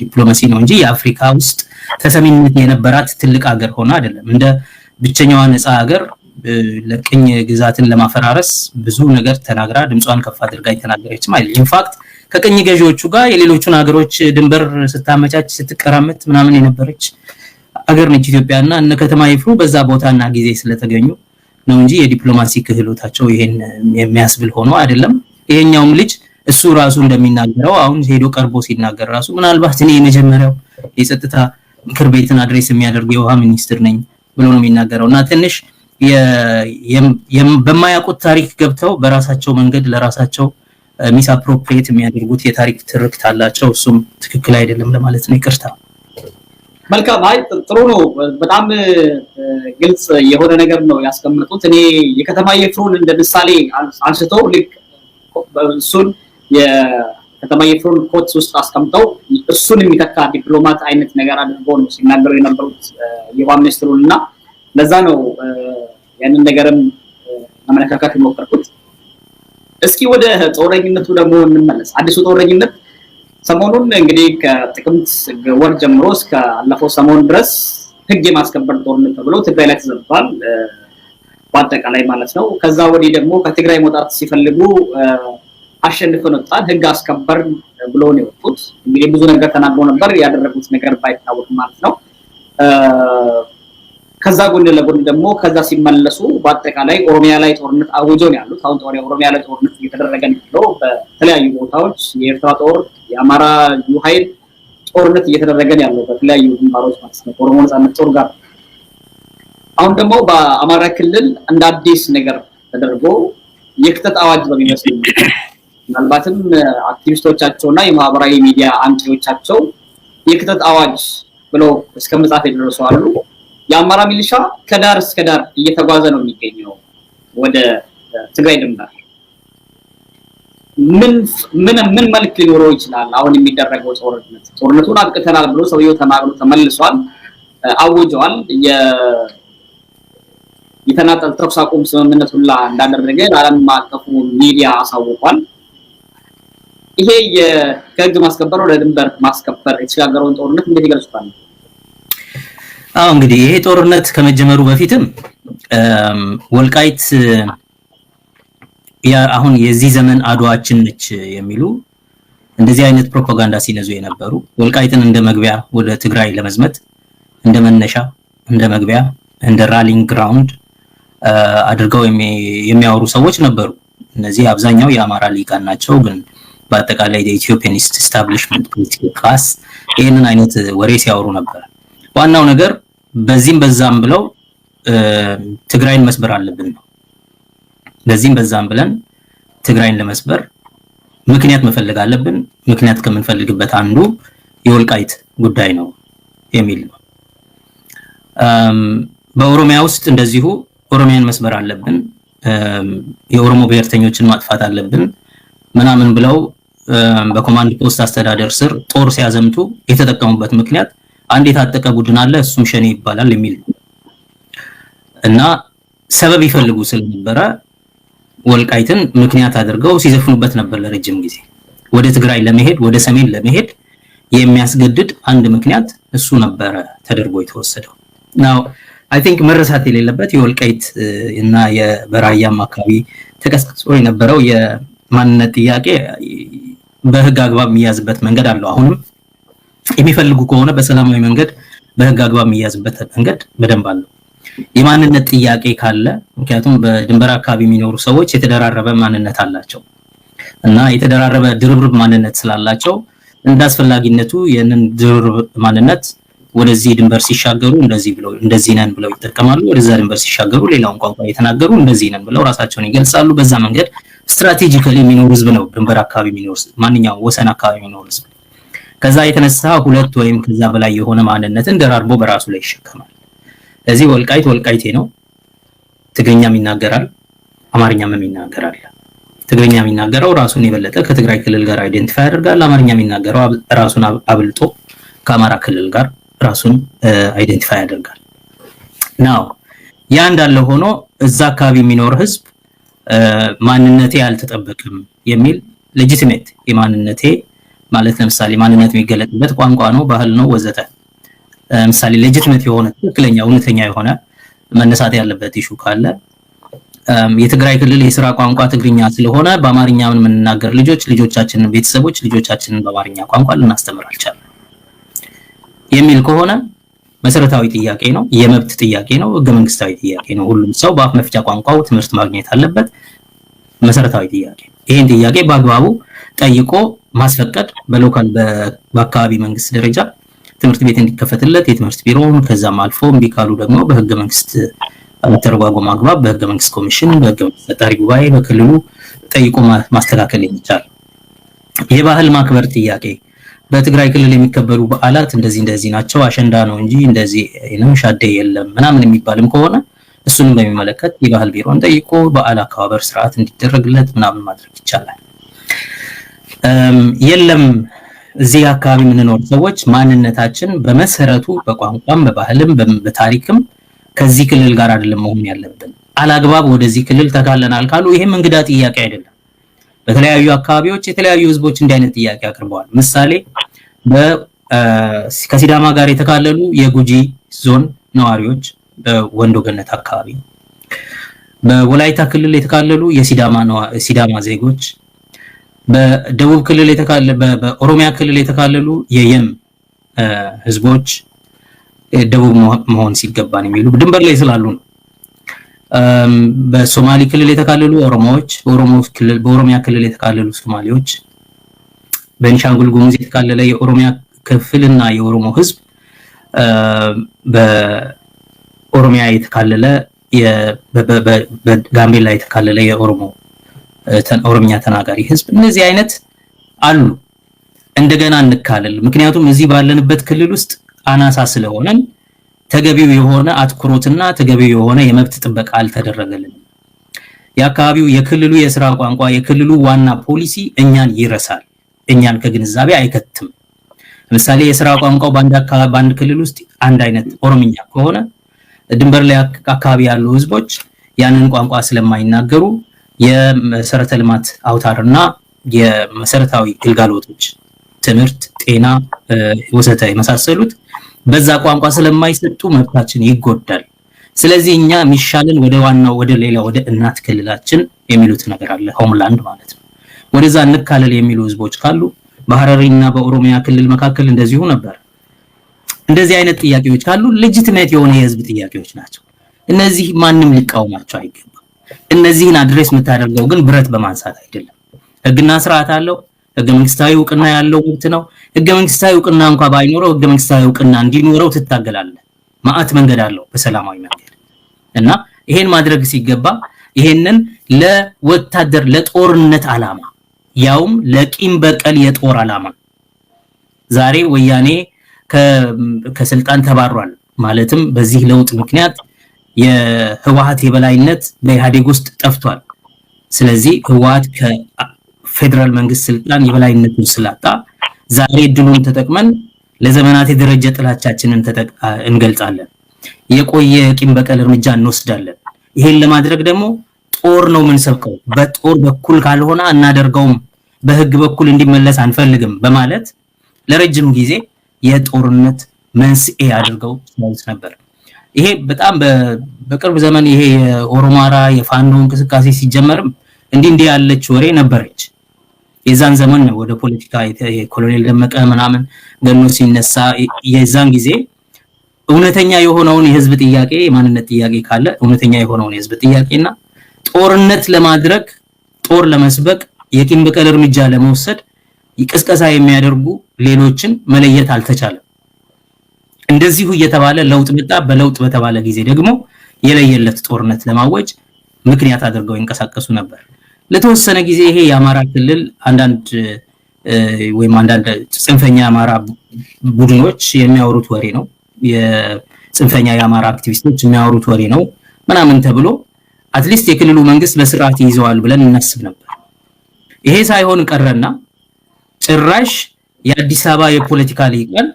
ዲፕሎማሲ ነው እንጂ የአፍሪካ ውስጥ ተሰሚነት የነበራት ትልቅ ሀገር ሆነ አይደለም። እንደ ብቸኛዋ ነፃ ሀገር ለቅኝ ግዛትን ለማፈራረስ ብዙ ነገር ተናግራ ድምጿን ከፍ አድርጋ የተናገረች ማለት ኢንፋክት ከቅኝ ገዢዎቹ ጋር የሌሎቹን ሀገሮች ድንበር ስታመቻች ስትቀራመት ምናምን የነበረች ሀገር ነች ኢትዮጵያና እነ ከተማ ይፍሩ በዛ ቦታና ጊዜ ስለተገኙ ነው እንጂ የዲፕሎማሲ ክህሎታቸው ይሄን የሚያስብል ሆኖ አይደለም። ይሄኛውም ልጅ እሱ ራሱ እንደሚናገረው አሁን ሄዶ ቀርቦ ሲናገር ራሱ ምናልባት እኔ የመጀመሪያው የጸጥታ ምክር ቤትን አድሬስ የሚያደርግ የውሃ ሚኒስትር ነኝ ብሎ ነው የሚናገረውና ትንሽ በማያውቁት ታሪክ ገብተው በራሳቸው መንገድ ለራሳቸው ሚስ አፕሮፕሪየት የሚያደርጉት የታሪክ ትርክት አላቸው። እሱም ትክክል አይደለም ለማለት ነው። ይቅርታ። መልካም። አይ ጥሩ ነው። በጣም ግልጽ የሆነ ነገር ነው ያስቀመጡት። እኔ የከተማ ይፍሩን እንደ ምሳሌ አንስተው ልክ እሱን የከተማ ይፍሩን ኮት ውስጥ አስቀምጠው እሱን የሚተካ ዲፕሎማት አይነት ነገር አድርገው ነው ሲናገሩ የነበሩት የውሃ ሚኒስትሩን እና ለዛ ነው ያንን ነገርም ለመነካካት የሞከርኩት። እስኪ ወደ ጦረኝነቱ ደግሞ እንመለስ። አዲሱ ጦረኝነት ሰሞኑን እንግዲህ ከጥቅምት ወር ጀምሮ እስከ አለፈው ሰሞን ድረስ ህግ የማስከበር ጦርነት ተብሎ ትግራይ ላይ ተዘርቷል፣ በአጠቃላይ ማለት ነው። ከዛ ወዲህ ደግሞ ከትግራይ መውጣት ሲፈልጉ አሸንፈን ወጣን ህግ አስከበር ብሎ ነው የወጡት። እንግዲህ ብዙ ነገር ተናግሮ ነበር፣ ያደረጉት ነገር ባይታወቅም ማለት ነው። ከዛ ጎን ለጎን ደግሞ ከዛ ሲመለሱ በአጠቃላይ ኦሮሚያ ላይ ጦርነት አውጆን ያሉት አሁን ኦሮሚያ ላይ ጦርነት እየተደረገ ነው በተለያዩ ቦታዎች። የኤርትራ ጦር የአማራ ልዩ ኃይል ጦርነት እየተደረገ ያለው በተለያዩ ግንባሮች ማለት ነው ኦሮሞ ነጻነት ጦር ጋር። አሁን ደግሞ በአማራ ክልል እንደ አዲስ ነገር ተደርጎ የክተት አዋጅ በሚመስል ምናልባትም አክቲቪስቶቻቸውና የማህበራዊ ሚዲያ አንቂዎቻቸው የክተት አዋጅ ብለው እስከ መጻፍ የደረሱ አሉ። የአማራ ሚሊሻ ከዳር እስከ ዳር እየተጓዘ ነው የሚገኘው ወደ ትግራይ ድንበር። ምን መልክ ሊኖረው ይችላል? አሁን የሚደረገው ጦርነቱን አብቅተናል ብሎ ሰውየው ተናግሮ ተመልሷል፣ አውጀዋል። የተናጠል ተኩስ አቁም ስምምነት ሁላ እንዳደረገ ለዓለም አቀፉ ሚዲያ አሳውቋል። ይሄ ከህግ ማስከበር ወደ ድንበር ማስከበር የተሸጋገረውን ጦርነት እንዴት ይገልጹታል? እንግዲህ ይሄ ጦርነት ከመጀመሩ በፊትም ወልቃይት አሁን የዚህ ዘመን አድዋችን ነች የሚሉ እንደዚህ አይነት ፕሮፓጋንዳ ሲነዙ የነበሩ ወልቃይትን እንደ መግቢያ ወደ ትግራይ ለመዝመት እንደ መነሻ እንደ መግቢያ እንደ ራሊንግ ግራውንድ አድርገው የሚያወሩ ሰዎች ነበሩ። እነዚህ አብዛኛው የአማራ ሊቃን ናቸው። ግን በአጠቃላይ የኢትዮጵያኒስት ስታብሊሽመንት ፖለቲካል ክላስ ይህንን አይነት ወሬ ሲያወሩ ነበር። ዋናው ነገር በዚህም በዛም ብለው ትግራይን መስበር አለብን ነው። በዚህም በዛም ብለን ትግራይን ለመስበር ምክንያት መፈለግ አለብን። ምክንያት ከምንፈልግበት አንዱ የወልቃይት ጉዳይ ነው የሚል ነው። በኦሮሚያ ውስጥ እንደዚሁ ኦሮሚያን መስበር አለብን፣ የኦሮሞ ብሔርተኞችን ማጥፋት አለብን ምናምን ብለው በኮማንድ ፖስት አስተዳደር ስር ጦር ሲያዘምቱ የተጠቀሙበት ምክንያት አንድ የታጠቀ ቡድን አለ እሱም ሸኔ ይባላል የሚል እና ሰበብ ይፈልጉ ስለነበረ ወልቃይትን ምክንያት አድርገው ሲዘፍኑበት ነበር ለረጅም ጊዜ። ወደ ትግራይ ለመሄድ ወደ ሰሜን ለመሄድ የሚያስገድድ አንድ ምክንያት እሱ ነበረ ተደርጎ የተወሰደው። ናው አይ ቲንክ መረሳት የሌለበት የወልቃይት እና የበራያም አካባቢ ተቀስቅሶ የነበረው የማንነት ጥያቄ በህግ አግባብ የሚያዝበት መንገድ አለው። አሁንም የሚፈልጉ ከሆነ በሰላማዊ መንገድ በህግ አግባብ የሚያዝበት መንገድ በደንብ አለው። የማንነት ጥያቄ ካለ ምክንያቱም በድንበር አካባቢ የሚኖሩ ሰዎች የተደራረበ ማንነት አላቸው እና የተደራረበ ድርብርብ ማንነት ስላላቸው እንዳስፈላጊነቱ የነን ድርብርብ ማንነት ወደዚህ ድንበር ሲሻገሩ እንደዚህ ነን ብለው ይጠቀማሉ። ወደዛ ድንበር ሲሻገሩ ሌላውን ቋንቋ የተናገሩ እንደዚህ ነን ብለው ራሳቸውን ይገልጻሉ። በዛ መንገድ ስትራቴጂካሊ የሚኖር ህዝብ ነው ድንበር አካባቢ የሚኖር ማንኛውም ወሰን አካባቢ የሚኖር ህዝብ። ከዛ የተነሳ ሁለት ወይም ከዛ በላይ የሆነ ማንነትን ደራርቦ በራሱ ላይ ይሸከማል። እዚህ ወልቃይቴ ነው። ትግርኛም ይናገራል፣ አማርኛም ይናገራል። ትግርኛ የሚናገረው ራሱን የበለጠ ከትግራይ ክልል ጋር አይደንቲፋይ ያደርጋል። አማርኛ የሚናገረው ራሱን አብልጦ ከአማራ ክልል ጋር ራሱን አይደንቲፋይ ያደርጋል። ናው ያ እንዳለ ሆኖ እዛ አካባቢ የሚኖር ህዝብ ማንነቴ አልተጠበቅም የሚል ሌጂቲሜት የማንነቴ ማለት ለምሳሌ ማንነት የሚገለጥበት ቋንቋ ነው፣ ባህል ነው ወዘተ ለምሳሌ ሌጂቲሜት የሆነ ትክክለኛ እውነተኛ የሆነ መነሳት ያለበት ኢሹ ካለ የትግራይ ክልል የሥራ ቋንቋ ትግርኛ ስለሆነ በአማርኛ ምን የምንናገር ልጆቻችንን ቤተሰቦች ልጆቻችንን በአማርኛ ቋንቋ ልናስተምር አልቻለም የሚል ከሆነ መሰረታዊ ጥያቄ ነው፣ የመብት ጥያቄ ነው፣ ህገ መንግስታዊ ጥያቄ ነው። ሁሉም ሰው በአፍ መፍቻ ቋንቋው ትምህርት ማግኘት አለበት። መሰረታዊ ጥያቄ። ይሄን ጥያቄ በአግባቡ ጠይቆ ማስፈቀድ በሎካል በአካባቢ መንግስት ደረጃ ትምህርት ቤት እንዲከፈትለት የትምህርት ቢሮውን ከዛም አልፎ ቢካሉ ደግሞ በህገ መንግስት ተረጓጎም አግባብ በህገ መንግስት ኮሚሽን በህገ መንግስት ተጣሪ ጉባኤ በክልሉ ጠይቆ ማስተካከል ይቻላል። የባህል ማክበር ጥያቄ በትግራይ ክልል የሚከበሩ በዓላት እንደዚህ ናቸው፣ አሸንዳ ነው እንጂ እንደዚህ ነው ሻዴ የለም ምናምን የሚባልም ከሆነ እሱንም በሚመለከት የባህል ቢሮን ጠይቆ በዓል አከባበር ስርዓት እንዲደረግለት ምናምን ማድረግ ይቻላል። የለም እዚህ አካባቢ የምንኖር ሰዎች ማንነታችን በመሰረቱ በቋንቋም በባህልም በታሪክም ከዚህ ክልል ጋር አይደለም መሆን ያለብን። አላግባብ ወደዚህ ክልል ተካለናል ካሉ ይሄም እንግዳ ጥያቄ አይደለም። በተለያዩ አካባቢዎች የተለያዩ ህዝቦች እንዲህ አይነት ጥያቄ አቅርበዋል። ምሳሌ ከሲዳማ ጋር የተካለሉ የጉጂ ዞን ነዋሪዎች በወንዶ ገነት አካባቢ፣ በወላይታ ክልል የተካለሉ የሲዳማ ዜጎች፣ በደቡብ ክልል በኦሮሚያ ክልል የተካለሉ የየም ህዝቦች ደቡብ መሆን ሲገባን የሚሉ ድንበር ላይ ስላሉ ነው። በሶማሊ ክልል የተካለሉ ኦሮሞዎች፣ በኦሮሚያ ክልል የተካለሉ ሶማሌዎች፣ በቤኒሻንጉል ጉሙዝ የተካለለ የኦሮሚያ ክፍልና የኦሮሞ ህዝብ፣ በኦሮሚያ የተካለለ በጋምቤላ የተካለለ ኦሮምኛ ተናጋሪ ህዝብ፣ እነዚህ አይነት አሉ። እንደገና እንካለል። ምክንያቱም እዚህ ባለንበት ክልል ውስጥ አናሳ ስለሆነን ተገቢው የሆነ አትኩሮትና ተገቢው የሆነ የመብት ጥበቃ አልተደረገልንም። የአካባቢው የክልሉ የሥራ ቋንቋ የክልሉ ዋና ፖሊሲ እኛን ይረሳል፣ እኛን ከግንዛቤ አይከትም። ለምሳሌ የሥራ ቋንቋው በአንድ ክልል ውስጥ አንድ አይነት ኦሮምኛ ከሆነ ድንበር ላይ አካባቢ ያሉ ህዝቦች ያንን ቋንቋ ስለማይናገሩ የመሰረተ ልማት አውታርና የመሰረታዊ ግልጋሎቶች ትምህርት፣ ጤና ወዘተ የመሳሰሉት በዛ ቋንቋ ስለማይሰጡ መብታችን ይጎዳል። ስለዚህ እኛ የሚሻለን ወደ ሌላ ወደ እናት ክልላችን የሚሉት ነገር አለ፣ ሆምላንድ ማለት ነው። ወደዛ እንካለል የሚሉ ህዝቦች ካሉ በሐረሪና በኦሮሚያ ክልል መካከል እንደዚሁ ነበር። እንደዚህ አይነት ጥያቄዎች ካሉ ሌጂቲሜት የሆነ የህዝብ ጥያቄዎች ናቸው። እነዚህ ማንም ሊቃወማቸው አይገባም። እነዚህን አድሬስ የምታደርገው ግን ብረት በማንሳት አይደለም። ህግና ስርዓት አለው። ህገ መንግስታዊ እውቅና ያለው መብት ነው። ህገ መንግስታዊ እውቅና እንኳን ባይኖረው ህገ መንግስታዊ እውቅና እንዲኖረው ትታገላለህ። ማአት መንገድ አለው በሰላማዊ መንገድ እና ይሄን ማድረግ ሲገባ ይሄንን ለወታደር ለጦርነት ዓላማ ያውም ለቂም በቀል የጦር ዓላማ ዛሬ ወያኔ ከስልጣን ተባሯል ማለትም በዚህ ለውጥ ምክንያት የህወሓት የበላይነት በኢህአዴግ ውስጥ ጠፍቷል። ስለዚህ ህወሓት ከፌደራል መንግስት ስልጣን የበላይነቱን ስላጣ ዛሬ ድሉን ተጠቅመን ለዘመናት የደረጀ ጥላቻችንን እንገልጻለን። የቆየ ቂም በቀል እርምጃ እንወስዳለን። ይሄን ለማድረግ ደግሞ ጦር ነው የምንሰብከው፣ በጦር በኩል ካልሆነ አናደርገውም፣ በህግ በኩል እንዲመለስ አንፈልግም በማለት ለረጅም ጊዜ የጦርነት መንስኤ አድርገው ሲያዩት ነበር። ይሄ በጣም በቅርብ ዘመን ይሄ የኦሮማራ የፋኖ እንቅስቃሴ ሲጀመርም እንዲህ ያለች ወሬ ነበረች። የዛን ዘመን ነው ወደ ፖለቲካ የኮሎኔል ደመቀ ምናምን ገኖ ሲነሳ የዛን ጊዜ እውነተኛ የሆነውን የህዝብ ጥያቄ የማንነት ጥያቄ ካለ እውነተኛ የሆነውን የህዝብ ጥያቄና ጦርነት ለማድረግ ጦር ለመስበቅ የቂም በቀል እርምጃ ለመውሰድ ይቅስቀሳ የሚያደርጉ ሌሎችን መለየት አልተቻለም። እንደዚሁ እየተባለ ለውጥ መጣ። በለውጥ በተባለ ጊዜ ደግሞ የለየለት ጦርነት ለማወጅ ምክንያት አድርገው ይንቀሳቀሱ ነበር። ለተወሰነ ጊዜ ይሄ የአማራ ክልል አንዳንድ ጽንፈኛ የአማራ ቡድኖች የሚያወሩት ወሬ ነው፣ የጽንፈኛ የአማራ አክቲቪስቶች የሚያወሩት ወሬ ነው ምናምን ተብሎ አትሊስት የክልሉ መንግስት በስርዓት ይይዘዋል ብለን እናስብ ነበር። ይሄ ሳይሆን ቀረና ጭራሽ የአዲስ አበባ የፖለቲካ ሊቃን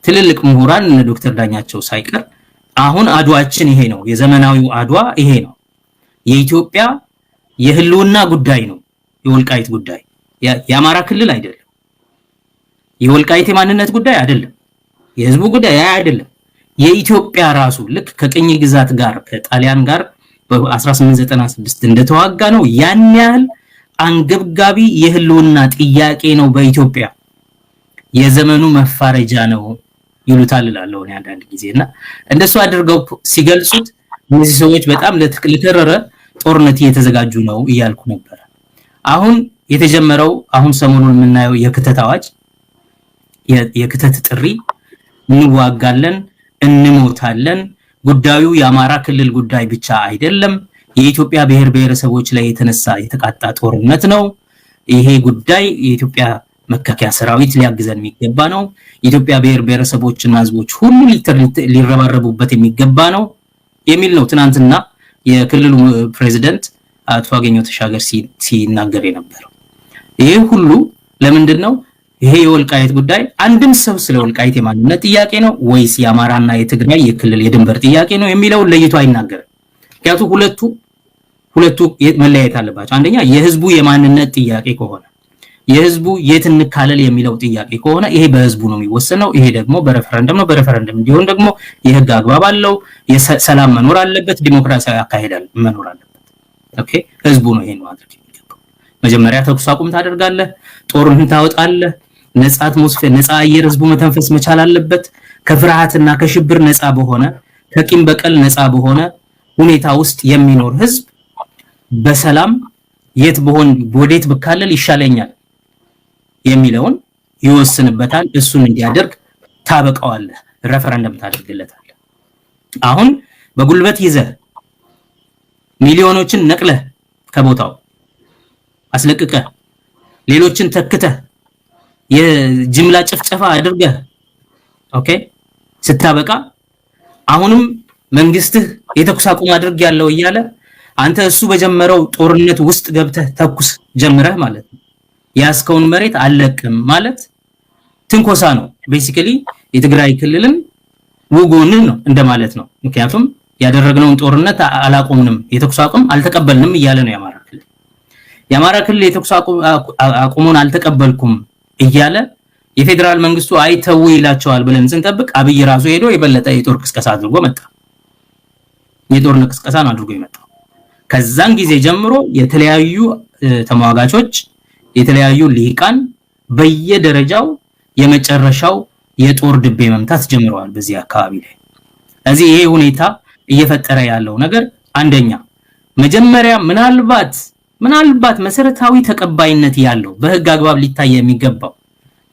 ትልልቅ ምሁራን ዶክተር ዳኛቸው ሳይቀር አሁን አድዋችን ይሄ ነው፣ የዘመናዊው አድዋ ይሄ ነው፣ የኢትዮጵያ የህልውና ጉዳይ ነው፣ የወልቃይት ጉዳይ የአማራ ክልል አይደለም፣ የወልቃይት የማንነት ጉዳይ አይደለም፣ የህዝቡ ጉዳይ አይደለም፣ የኢትዮጵያ ራሱ ልክ ከቅኝ ግዛት ጋር ከጣሊያን ጋር በ1896 እንደተዋጋ ነው ያን ያህል አንገብጋቢ የህልውና ጥያቄ ነው በኢትዮጵያ፣ የዘመኑ መፋረጃ ነው ይሉታል እላለሁ እኔ አንዳንድ ጊዜና እንደሱ አድርገው ሲገልጹት እነዚህ ሰዎች በጣም ለተከረረ ጦርነት እየተዘጋጁ ነው እያልኩ ነበር። አሁን የተጀመረው አሁን ሰሞኑን የምናየው የክተት አዋጅ የክተት ጥሪ እንዋጋለን፣ እንሞታለን፣ ጉዳዩ የአማራ ክልል ጉዳይ ብቻ አይደለም፣ የኢትዮጵያ ብሔር ብሔረሰቦች ላይ የተነሳ የተቃጣ ጦርነት ነው፣ ይሄ ጉዳይ የኢትዮጵያ መከላከያ ሰራዊት ሊያግዘን የሚገባ ነው፣ የኢትዮጵያ ብሔር ብሔረሰቦችና ህዝቦች ሁሉ ሊረባረቡበት የሚገባ ነው የሚል ነው ትናንትና የክልሉ ፕሬዝዳንት አቶ አገኘሁ ተሻገር ሲናገር የነበረው። ይሄ ሁሉ ለምንድን ነው? ይሄ የወልቃይት ጉዳይ አንድም ሰው ስለ ወልቃይት የማንነት ጥያቄ ነው ወይስ የአማራና የትግራይ የክልል የድንበር ጥያቄ ነው የሚለው ለይቶ አይናገርም። ምክንያቱም ሁለቱ መለያየት አለባቸው። አንደኛ የህዝቡ የማንነት ጥያቄ ከሆነ የህዝቡ የት እንካለል የሚለው ጥያቄ ከሆነ ይሄ በህዝቡ ነው የሚወሰነው። ይሄ ደግሞ በሬፈረንደም ነው። በሬፈረንደም እንዲሆን ደግሞ የህግ አግባብ አለው፣ ሰላም መኖር አለበት፣ ዲሞክራሲያዊ አካሄድ መኖር አለበት። ኦኬ ህዝቡ ነው ይሄን ማድረግ የሚገባው። መጀመሪያ ተኩስ አቁም ታደርጋለህ፣ ጦርህን ታወጣለህ፣ ነፃ አትሞስፌር ነፃ አየር ህዝቡ መተንፈስ መቻል አለበት። ከፍርሃትና ከሽብር ነፃ በሆነ ከቂም በቀል ነፃ በሆነ ሁኔታ ውስጥ የሚኖር ህዝብ በሰላም የት በሆን ወዴት ብካለል ይሻለኛል የሚለውን ይወስንበታል። እሱን እንዲያደርግ ታበቃዋለህ፣ ሬፈረንደም ታደርግለታለህ። አሁን በጉልበት ይዘህ ሚሊዮኖችን ነቅለህ ከቦታው አስለቅቀህ ሌሎችን ተክተህ የጅምላ ጭፍጨፋ አድርገህ ኦኬ ስታበቃ አሁንም መንግስትህ የተኩስ አቁም አድርግ ያለው እያለ አንተ እሱ በጀመረው ጦርነት ውስጥ ገብተህ ተኩስ ጀምረህ ማለት ነው ያስከውን መሬት አለቅም ማለት ትንኮሳ ነው። ቤሲካሊ የትግራይ ክልልን ውጎንን ነው እንደማለት ነው። ምክንያቱም ያደረግነውን ጦርነት አላቆምንም፣ የተኩስ አቁም አልተቀበልንም እያለ ነው የአማራ ክልል። የአማራ ክልል የተኩስ አቁሙን አልተቀበልኩም እያለ የፌደራል መንግስቱ አይተው ይላቸዋል ብለን ስንጠብቅ አብይ ራሱ ሄዶ የበለጠ የጦር ቅስቀሳ አድርጎ መጣ። የጦርነት ቅስቀሳን አድርጎ ይመጣው። ከዛን ጊዜ ጀምሮ የተለያዩ ተሟጋቾች የተለያዩ ሊቃን በየደረጃው የመጨረሻው የጦር ድቤ መምታት ጀምረዋል በዚህ አካባቢ ላይ። ስለዚህ ይሄ ሁኔታ እየፈጠረ ያለው ነገር አንደኛ መጀመሪያ ምናልባት መሰረታዊ ተቀባይነት ያለው በህግ አግባብ ሊታይ የሚገባው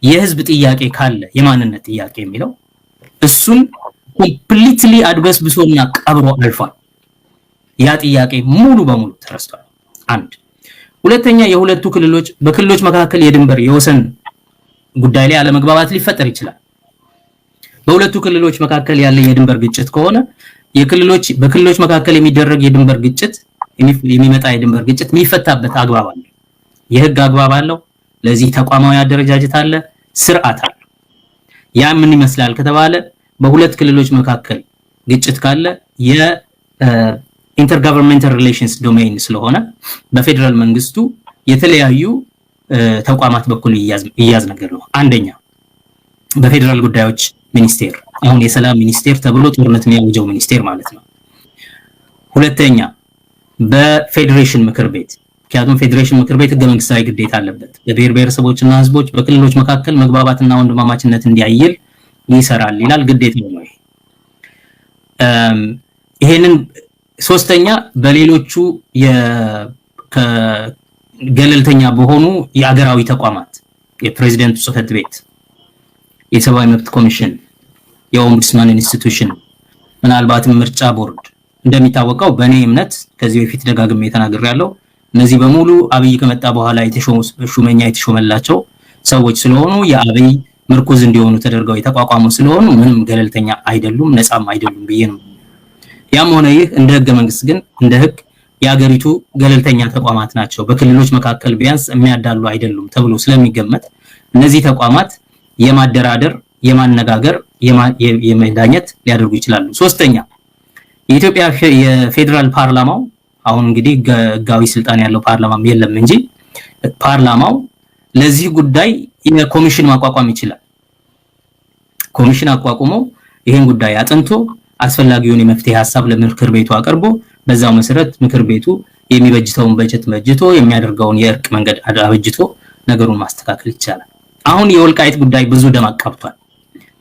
የህዝብ ጥያቄ ካለ የማንነት ጥያቄ የሚለው እሱን ኮምፕሊትሊ አድበስብሶና ቀብሮ አልፏል። ያ ጥያቄ ሙሉ በሙሉ ተረስቷል። አንድ ሁለተኛ የሁለቱ ክልሎች በክልሎች መካከል የድንበር የወሰን ጉዳይ ላይ አለመግባባት ሊፈጠር ይችላል። በሁለቱ ክልሎች መካከል ያለ የድንበር ግጭት ከሆነ በክልሎች መካከል የሚደረግ የድንበር ግጭት የሚመጣ የድንበር ግጭት የሚፈታበት አግባብ አለ፣ የህግ አግባብ አለው። ለዚህ ተቋማዊ አደረጃጀት አለ፣ ስርዓት አለ። ያ ምን ይመስላል ከተባለ በሁለት ክልሎች መካከል ግጭት ካለ ኢንተርጋቨርንመንታል ሪሌሽንስ ዶሜይን ስለሆነ በፌደራል መንግስቱ የተለያዩ ተቋማት በኩል ይያዝ ነገር ነው። አንደኛ በፌደራል ጉዳዮች ሚኒስቴር፣ አሁን የሰላም ሚኒስቴር ተብሎ ጦርነት የሚያውጀው ሚኒስቴር ማለት ነው። ሁለተኛ በፌዴሬሽን ምክር ቤት፣ ምክንያቱም ፌዴሬሽን ምክር ቤት ህገ መንግስታዊ ግዴታ አለበት። በብሔር ብሔረሰቦችና ህዝቦች በክልሎች መካከል መግባባትና ወንድማማችነት እንዲያይል ይሰራል ይላል፣ ግዴታ ነው ይሄ። ይሄንን ሶስተኛ በሌሎቹ ገለልተኛ በሆኑ የአገራዊ ተቋማት የፕሬዝዳንቱ ጽህፈት ቤት፣ የሰብአዊ መብት ኮሚሽን፣ የኦምቡድስማን ኢንስቲትዩሽን፣ ምናልባትም ምርጫ ቦርድ። እንደሚታወቀው በእኔ እምነት ከዚህ በፊት ደጋግሜ ተናግሬያለሁ፣ እነዚህ በሙሉ አብይ ከመጣ በኋላ ሹመኛ የተሾመላቸው ሰዎች ስለሆኑ የአብይ ምርኩዝ እንዲሆኑ ተደርገው የተቋቋሙ ስለሆኑ ምንም ገለልተኛ አይደሉም፣ ነፃም አይደሉም ብዬ ነው። ያም ሆነ ይህ እንደ ህገ መንግስት ግን እንደ ህግ የሀገሪቱ ገለልተኛ ተቋማት ናቸው፣ በክልሎች መካከል ቢያንስ የሚያዳሉ አይደሉም ተብሎ ስለሚገመት እነዚህ ተቋማት የማደራደር፣ የማነጋገር፣ የመዳኘት ሊያደርጉ ይችላሉ። ሶስተኛ የኢትዮጵያ የፌዴራል ፓርላማው አሁን እንግዲህ ህጋዊ ስልጣን ያለው ፓርላማም የለም እንጂ ፓርላማው ለዚህ ጉዳይ የኮሚሽን ማቋቋም ይችላል። ኮሚሽን አቋቁሞ ይሄን ጉዳይ አጥንቶ አስፈላጊውን የመፍትሄ ሐሳብ ለምክር ቤቱ አቀርቦ በዛው መሰረት ምክር ቤቱ የሚበጅተውን በጀት መጅቶ የሚያደርገውን የእርቅ መንገድ አበጅቶ ነገሩን ማስተካከል ይቻላል። አሁን የወልቃይት ጉዳይ ብዙ ደም አቃብቷል።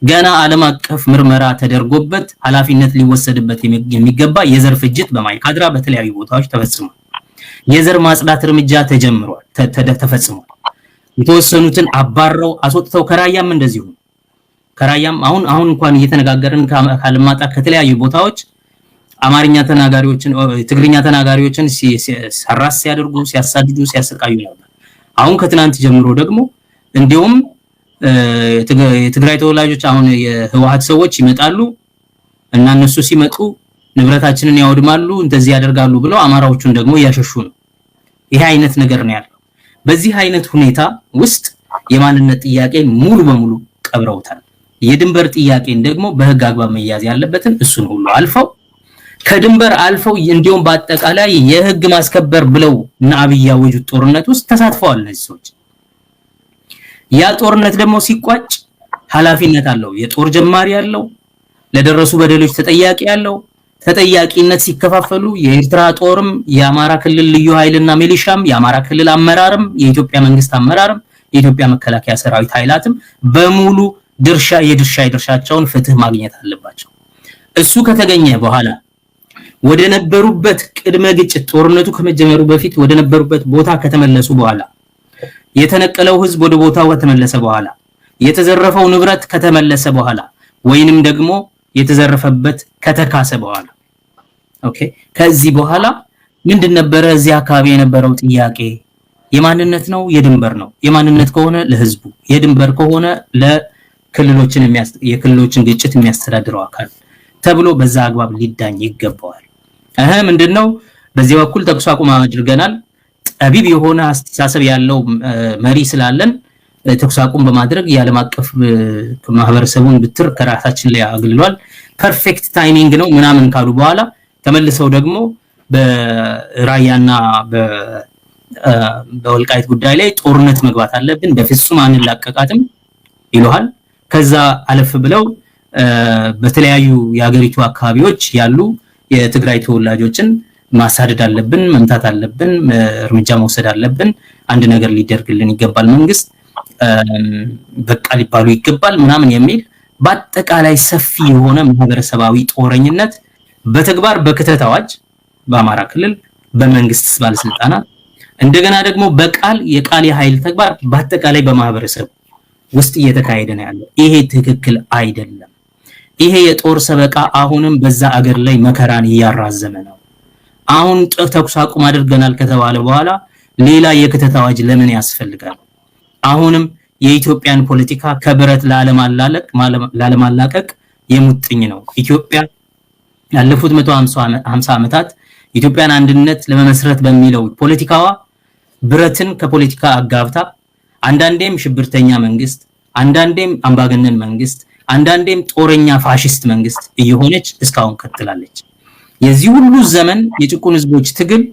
ገና ዓለም አቀፍ ምርመራ ተደርጎበት ኃላፊነት ሊወሰድበት የሚገባ የዘር ፍጅት በማይካድራ በተለያዩ ቦታዎች ተፈጽሟል። የዘር ማጽዳት እርምጃ ተፈጽሟል። የተወሰኑትን አባረው አስወጥተው ከራያም እንደዚሁ ከራያም አሁን እንኳን እየተነጋገርን ካለማጣ ከተለያዩ ቦታዎች አማርኛ ተናጋሪዎችን ትግርኛ ተናጋሪዎችን ሲያራስ ሲያደርጉ ሲያሳድዱ ሲያሰቃዩ ነበር። አሁን ከትናንት ጀምሮ ደግሞ እንዲሁም የትግራይ ተወላጆች አሁን የህወሓት ሰዎች ይመጣሉ እና እነሱ ሲመጡ ንብረታችንን ያወድማሉ እንደዚህ ያደርጋሉ ብለው አማራዎቹን ደግሞ እያሸሹ ነው። ይሄ አይነት ነገር ነው ያለው። በዚህ አይነት ሁኔታ ውስጥ የማንነት ጥያቄ ሙሉ በሙሉ ቀብረውታል። የድንበር ጥያቄን ደግሞ በህግ አግባብ መያዝ ያለበትን እሱን ሁሉ አልፈው ከድንበር አልፈው እንዲሁም በአጠቃላይ የህግ ማስከበር ብለው እና አብይ ያወጁት ጦርነት ውስጥ ተሳትፈዋል እነዚህ ሰዎች። ያ ጦርነት ደግሞ ሲቋጭ ኃላፊነት አለው፣ የጦር ጀማሪ ያለው፣ ለደረሱ በደሎች ተጠያቂ ያለው። ተጠያቂነት ሲከፋፈሉ የኤርትራ ጦርም የአማራ ክልል ልዩ ኃይልና ሚሊሻም የአማራ ክልል አመራርም የኢትዮጵያ መንግስት አመራርም የኢትዮጵያ መከላከያ ሰራዊት ኃይላትም በሙሉ የድርሻቸውን ፍትህ ማግኘት አለባቸው። እሱ ከተገኘ በኋላ ወደ ነበሩበት ቅድመ ግጭት ጦርነቱ ከመጀመሩ በፊት ወደ ነበሩበት ቦታ ከተመለሱ በኋላ የተነቀለው ህዝብ ወደ ቦታው ከተመለሰ በኋላ የተዘረፈው ንብረት ከተመለሰ በኋላ ወይንም ደግሞ የተዘረፈበት ከተካሰ በኋላ ኦኬ ከዚህ በኋላ ምንድን ነበረ እዚህ አካባቢ የነበረው ጥያቄ? የማንነት ነው የድንበር ነው? የማንነት ከሆነ ለህዝቡ፣ የድንበር ከሆነ የክልሎችን ግጭት የሚያስተዳድረው አካል ተብሎ በዛ አግባብ ሊዳኝ ይገባዋል። ምንድነው በዚህ በኩል ተኩስ አቁም አድርገናል። ጠቢብ የሆነ አስተሳሰብ ያለው መሪ ስላለን ተኩስ አቁም በማድረግ የዓለም አቀፍ ማህበረሰቡን ብትር ከራሳችን ላይ አግልሏል። ፐርፌክት ታይሚንግ ነው ምናምን ካሉ በኋላ ተመልሰው ደግሞ በራያና በወልቃይት ጉዳይ ላይ ጦርነት መግባት አለብን፣ በፍጹም አንላቀቃትም ይሉሃል። ከዛ አለፍ ብለው በተለያዩ የሀገሪቱ አካባቢዎች ያሉ የትግራይ ተወላጆችን ማሳደድ አለብን፣ መምታት አለብን፣ እርምጃ መውሰድ አለብን፣ አንድ ነገር ሊደርግልን ይገባል፣ መንግስት በቃ ሊባሉ ይገባል ምናምን የሚል በአጠቃላይ ሰፊ የሆነ ማህበረሰባዊ ጦረኝነት በተግባር በክተት አዋጅ በአማራ ክልል በመንግስት ባለስልጣናት እንደገና ደግሞ በቃል የኃይል ተግባር በአጠቃላይ በማህበረሰብ ውስጥ እየተካሄደ ነው ያለው። ይሄ ትክክል አይደለም። ይሄ የጦር ሰበቃ አሁንም በዛ አገር ላይ መከራን እያራዘመ ነው። አሁን ተኩስ አቁም አድርገናል ከተባለ በኋላ ሌላ የክተት አዋጅ ለምን ያስፈልጋል? አሁንም የኢትዮጵያን ፖለቲካ ከብረት ላለማላቀቅ የሙጥኝ ነው። ኢትዮጵያ ያለፉት 150 ዓመታት ኢትዮጵያን አንድነት ለመመስረት በሚለው ፖለቲካዋ ብረትን ከፖለቲካ አጋብታ አንዳንዴም ሽብርተኛ መንግስት፣ አንዳንዴም አምባገነን መንግስት፣ አንዳንዴም ጦረኛ ፋሽስት መንግስት እየሆነች እስካሁን ቀጥላለች። የዚህ ሁሉ ዘመን የጭቁን ህዝቦች ትግል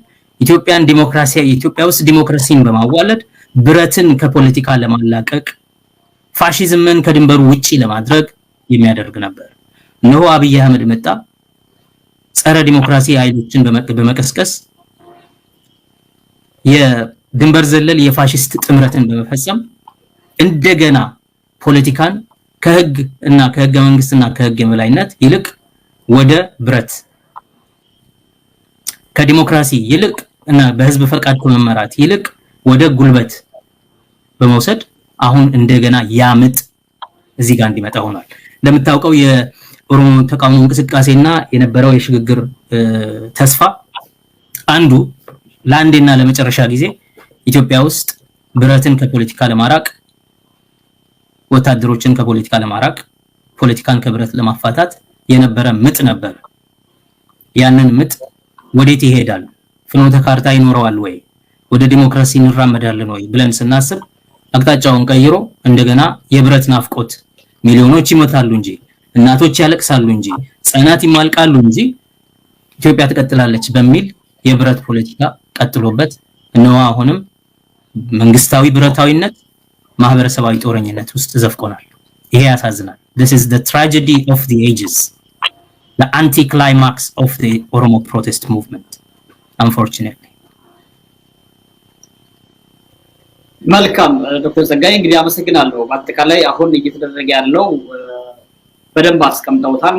ኢትዮጵያ ውስጥ ዲሞክራሲን በማዋለድ ብረትን ከፖለቲካ ለማላቀቅ ፋሺዝምን ከድንበሩ ውጪ ለማድረግ የሚያደርግ ነበር። እነሆ አብይ አህመድ መጣ። ጸረ ዲሞክራሲ ኃይሎችን በመቀስቀስ የድንበር ዘለል የፋሺስት ጥምረትን በመፈጸም እንደገና ፖለቲካን ከህግ መንግስትና ከህግ የበላይነት ይልቅ ወደ ብረት ከዲሞክራሲ ይልቅ እና በህዝብ ፈቃድ ከመመራት ይልቅ ወደ ጉልበት በመውሰድ አሁን እንደገና ያምጥ እዚህ ጋር እንዲመጣ ሆኗል። እንደምታውቀው የኦሮሞ ተቃውሞ እንቅስቃሴና የነበረው የሽግግር ተስፋ አንዱ ለአንዴና ለመጨረሻ ጊዜ ኢትዮጵያ ውስጥ ብረትን ከፖለቲካ ለማራቅ፣ ወታደሮችን ከፖለቲካ ለማራቅ፣ ፖለቲካን ከብረት ለማፋታት የነበረ ምጥ ነበር። ያንን ምጥ ወዴት ይሄዳል? ፍኖተ ካርታ ይኖረዋል ወይ? ወደ ዲሞክራሲ እንራመዳለን ወይ ብለን ስናስብ አቅጣጫውን ቀይሮ እንደገና የብረት ናፍቆት፣ ሚሊዮኖች ይሞታሉ እንጂ እናቶች ያለቅሳሉ እንጂ ህፃናት ይማልቃሉ እንጂ ኢትዮጵያ ትቀጥላለች በሚል የብረት ፖለቲካ ቀጥሎበት ነው አሁንም መንግስታዊ ብረታዊነት ማህበረሰባዊ ጦረኝነት ውስጥ ዘፍቆናል። ይሄ ያሳዝናል። This is the tragedy of the ages, the anti-climax of the Oromo protest movement, unfortunately. መልካም ዶክተር ጸጋይ እንግዲህ አመሰግናለሁ። በአጠቃላይ አሁን እየተደረገ ያለው በደንብ አስቀምጠውታል።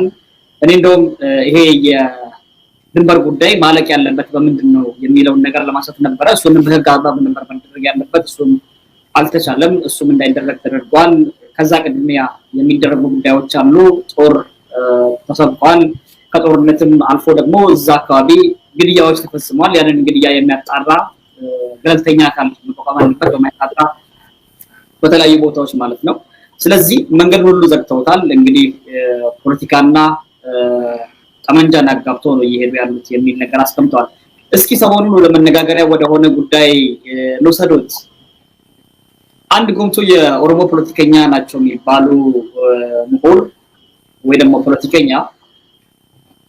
እኔ እንደውም ይሄ የድንበር ጉዳይ ማለቅ ያለበት በምንድን ነው የሚለውን ነገር ለማንሳት ነበረ። እሱንም በህግ አግባብ ነበር መደረግ ያለበት፣ እሱም አልተቻለም። እሱም እንዳይደረግ ተደርጓል። ከዛ ቅድሚያ የሚደረጉ ጉዳዮች አሉ። ጦር ተሰብቋል። ከጦርነትም አልፎ ደግሞ እዛ አካባቢ ግድያዎች ተፈጽመዋል። ያንን ግድያ የሚያጣራ ገለልተኛ አካል መቋቋም አለበት፣ በማያጣራ በተለያዩ ቦታዎች ማለት ነው። ስለዚህ መንገድ ሁሉ ዘግተውታል። እንግዲህ ፖለቲካና ጠመንጃን አጋብቶ ነው እየሄዱ ያሉት የሚል ነገር አስቀምጠዋል። እስኪ ሰሞኑን ወደ መነጋገሪያ ወደ ሆነ ጉዳይ ልውሰዶት። አንድ ጉምቱ የኦሮሞ ፖለቲከኛ ናቸው የሚባሉ ምሁር ወይ ደግሞ ፖለቲከኛ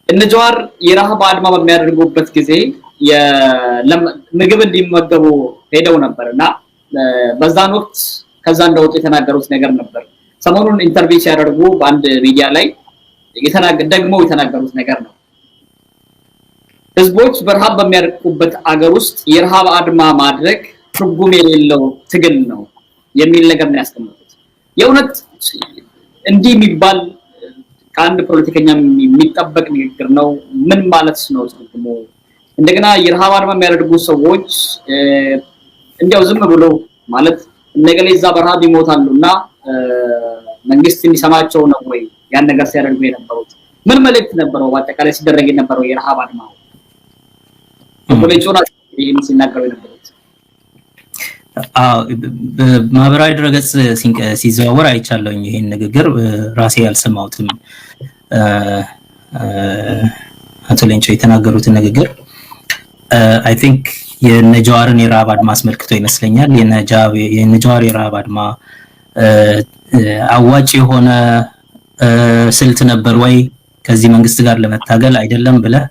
እነ ጀዋር የረሃብ አድማ በሚያደርጉበት ጊዜ ምግብ እንዲመገቡ ሄደው ነበርና በዛን ወቅት ከዛ እንደወጡ የተናገሩት ነገር ነበር። ሰሞኑን ኢንተርቪው ሲያደርጉ በአንድ ሚዲያ ላይ የተናገሩት ነገር ነው። ህዝቦች በረሃብ በሚያደርጉበት አገር ውስጥ የረሃብ አድማ ማድረግ ትርጉም የሌለው ትግል ነው የሚል ነገር ነው ያስቀመጡት። የእውነት እንዲህ የሚባል ከአንድ ፖለቲከኛ የሚጠበቅ ንግግር ነው? ምን ማለት ነው ትርጉሙ? እንደገና የረሃብ አድማ የሚያደርጉ ሰዎች እንዲያው ዝም ብሎ ማለት ነገሌ እዛ በረሃብ ይሞታሉና መንግስት እንዲሰማቸው ነው ወይ ያን ነገር ሲያደርጉ የነበሩት? ምን መልእክት ነበረው በአጠቃላይ ሲደረግ የነበረው የረሃብ አድማ? ፖለቲካና ይሄን ሲናገሩ የነበሩት ማህበራዊ ድረገጽ ሲዘዋወር አይቻለሁኝ። ይሄን ንግግር ራሴ ያልሰማሁትም አቶ ሌንጮ የተናገሩትን ንግግር I think የነጃዋርን የረሃብ አድማ አስመልክቶ ይመስለኛል። የነጃዋር የረሃብ አድማ አዋጭ የሆነ ስልት ነበር ወይ ከዚህ መንግስት ጋር ለመታገል አይደለም ብለህ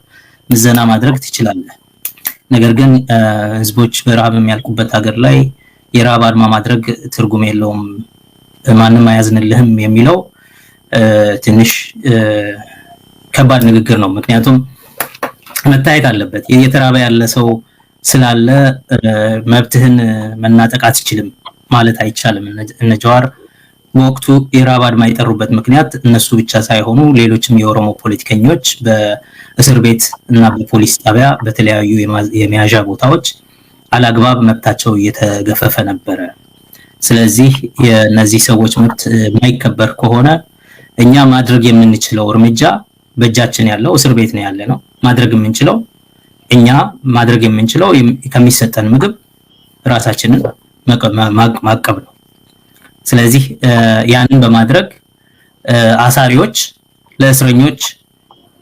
ምዘና ማድረግ ትችላለህ። ነገር ግን ህዝቦች በረሃብ የሚያልቁበት ሀገር ላይ የረሃብ አድማ ማድረግ ትርጉም የለውም፣ ማንም አያዝንልህም የሚለው ትንሽ ከባድ ንግግር ነው። ምክንያቱም መታየት አለበት። የተራበ ያለ ሰው ስላለ መብትህን መናጠቅ አትችልም ማለት አይቻልም። እነ ጀዋር በወቅቱ የረሃብ አድማ የጠሩበት ምክንያት እነሱ ብቻ ሳይሆኑ ሌሎችም የኦሮሞ ፖለቲከኞች በእስር ቤት እና በፖሊስ ጣቢያ በተለያዩ የመያዣ ቦታዎች አላግባብ መብታቸው እየተገፈፈ ነበረ። ስለዚህ የነዚህ ሰዎች መብት የማይከበር ከሆነ እኛ ማድረግ የምንችለው እርምጃ በእጃችን ያለው እስር ቤት ነው ያለ ነው። ማድረግ የምንችለው ከሚሰጠን ምግብ ራሳችንን ማቀብ ነው። ስለዚህ ያንን በማድረግ አሳሪዎች ለእስረኞች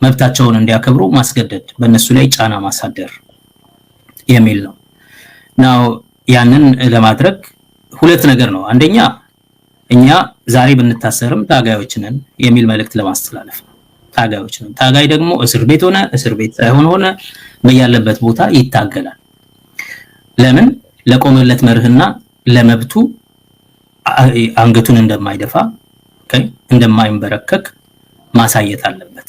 መብታቸውን እንዲያከብሩ ማስገደድ፣ በእነሱ ላይ ጫና ማሳደር የሚል ነው። ናው ያንን ለማድረግ ሁለት ነገር ነው። አንደኛ እኛ ዛሬ ብንታሰርም ታጋዮች ነን የሚል መልእክት ለማስተላለፍ ነው። ታጋዮች ነው። ታጋይ ደግሞ እስር ቤት ሆነ እስር ቤት ሳይሆን ሆነ በያለበት ቦታ ይታገላል። ለምን? ለቆመለት መርህና ለመብቱ አንገቱን እንደማይደፋ እንደማይንበረከክ ማሳየት አለበት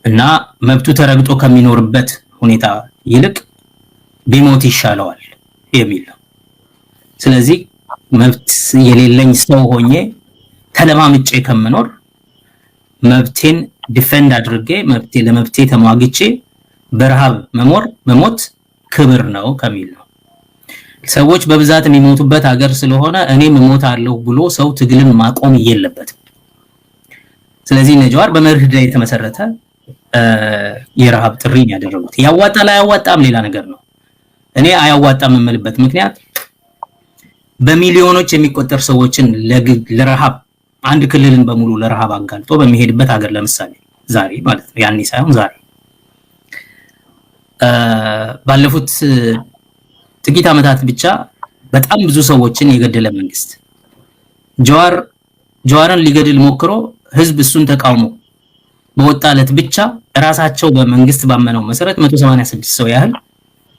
እና መብቱ ተረግጦ ከሚኖርበት ሁኔታ ይልቅ ቢሞት ይሻለዋል የሚል ነው። ስለዚህ መብት የሌለኝ ሰው ሆኜ ተለማምጬ ከምኖር መብቴን ዲፌንድ አድርጌ ለመብቴ ተሟግቼ በረሃብ መሞት ክብር ነው ከሚል ነው። ሰዎች በብዛት የሚሞቱበት ሀገር ስለሆነ እኔም እሞታለሁ ብሎ ሰው ትግልን ማቆም የለበትም። ስለዚህ ነጃዋር በመርህ ላይ የተመሰረተ የረሃብ ጥሪ ያደረጉት ያዋጣል አያዋጣም ሌላ ነገር ነው። እኔ አያዋጣም የምልበት ምክንያት በሚሊዮኖች የሚቆጠር ሰዎችን ለረሃብ አንድ ክልልን በሙሉ ለረሃብ አጋልጦ በሚሄድበት ሀገር ለምሳሌ ዛሬ ማለት ነው ያኔ ሳይሆን ዛሬ ባለፉት ጥቂት ዓመታት ብቻ በጣም ብዙ ሰዎችን የገደለ መንግስት ጀዋርን ሊገድል ሞክሮ ህዝብ እሱን ተቃውሞ በወጣለት ብቻ ራሳቸው በመንግስት ባመነው መሰረት 186 ሰው ያህል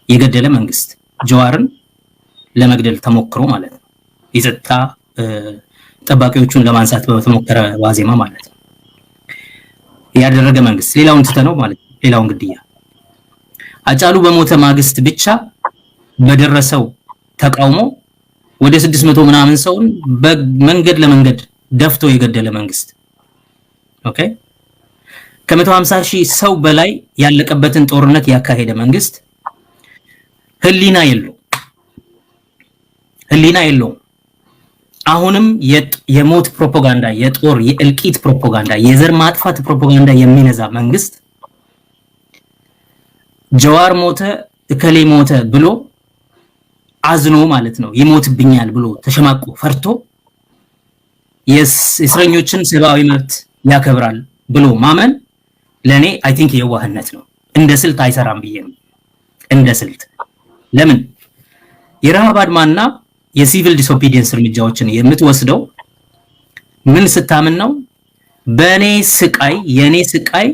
የገደለ መንግስት ጀዋርን ለመግደል ተሞክሮ ማለት ነው። የጸጥታ ጠባቂዎቹን ለማንሳት በተሞከረ ዋዜማ ማለት ነው ያደረገ መንግስት ሌላውን ትተነው ማለት ነው። ሌላውን ግድያ አጫሉ በሞተ ማግስት ብቻ በደረሰው ተቃውሞ ወደ 600 ምናምን ሰውን በመንገድ ለመንገድ ደፍቶ የገደለ መንግስት ኦኬ ከ150 ሺህ ሰው በላይ ያለቀበትን ጦርነት ያካሄደ መንግስት ህሊና የለው አሁንም የሞት ፕሮፓጋንዳ የጦር የእልቂት ፕሮፓጋንዳ የዘር ማጥፋት ፕሮፓጋንዳ የሚነዛ መንግስት ጀዋር ሞተ እከሌ ሞተ ብሎ አዝኖ ማለት ነው ይሞትብኛል ብሎ ተሸማቆ ፈርቶ የእስረኞችን ሰብአዊ መብት ያከብራል ብሎ ማመን ለኔ አይ ቲንክ የዋህነት ነው። እንደ ስልት አይሰራም ብዬ ነው። እንደ ስልት ለምን የረሃብ አድማና የሲቪል ዲስኦቢዲየንስ እርምጃዎችን የምትወስደው ምን ስታምን ነው? በኔ ስቃይ የኔ ስቃይ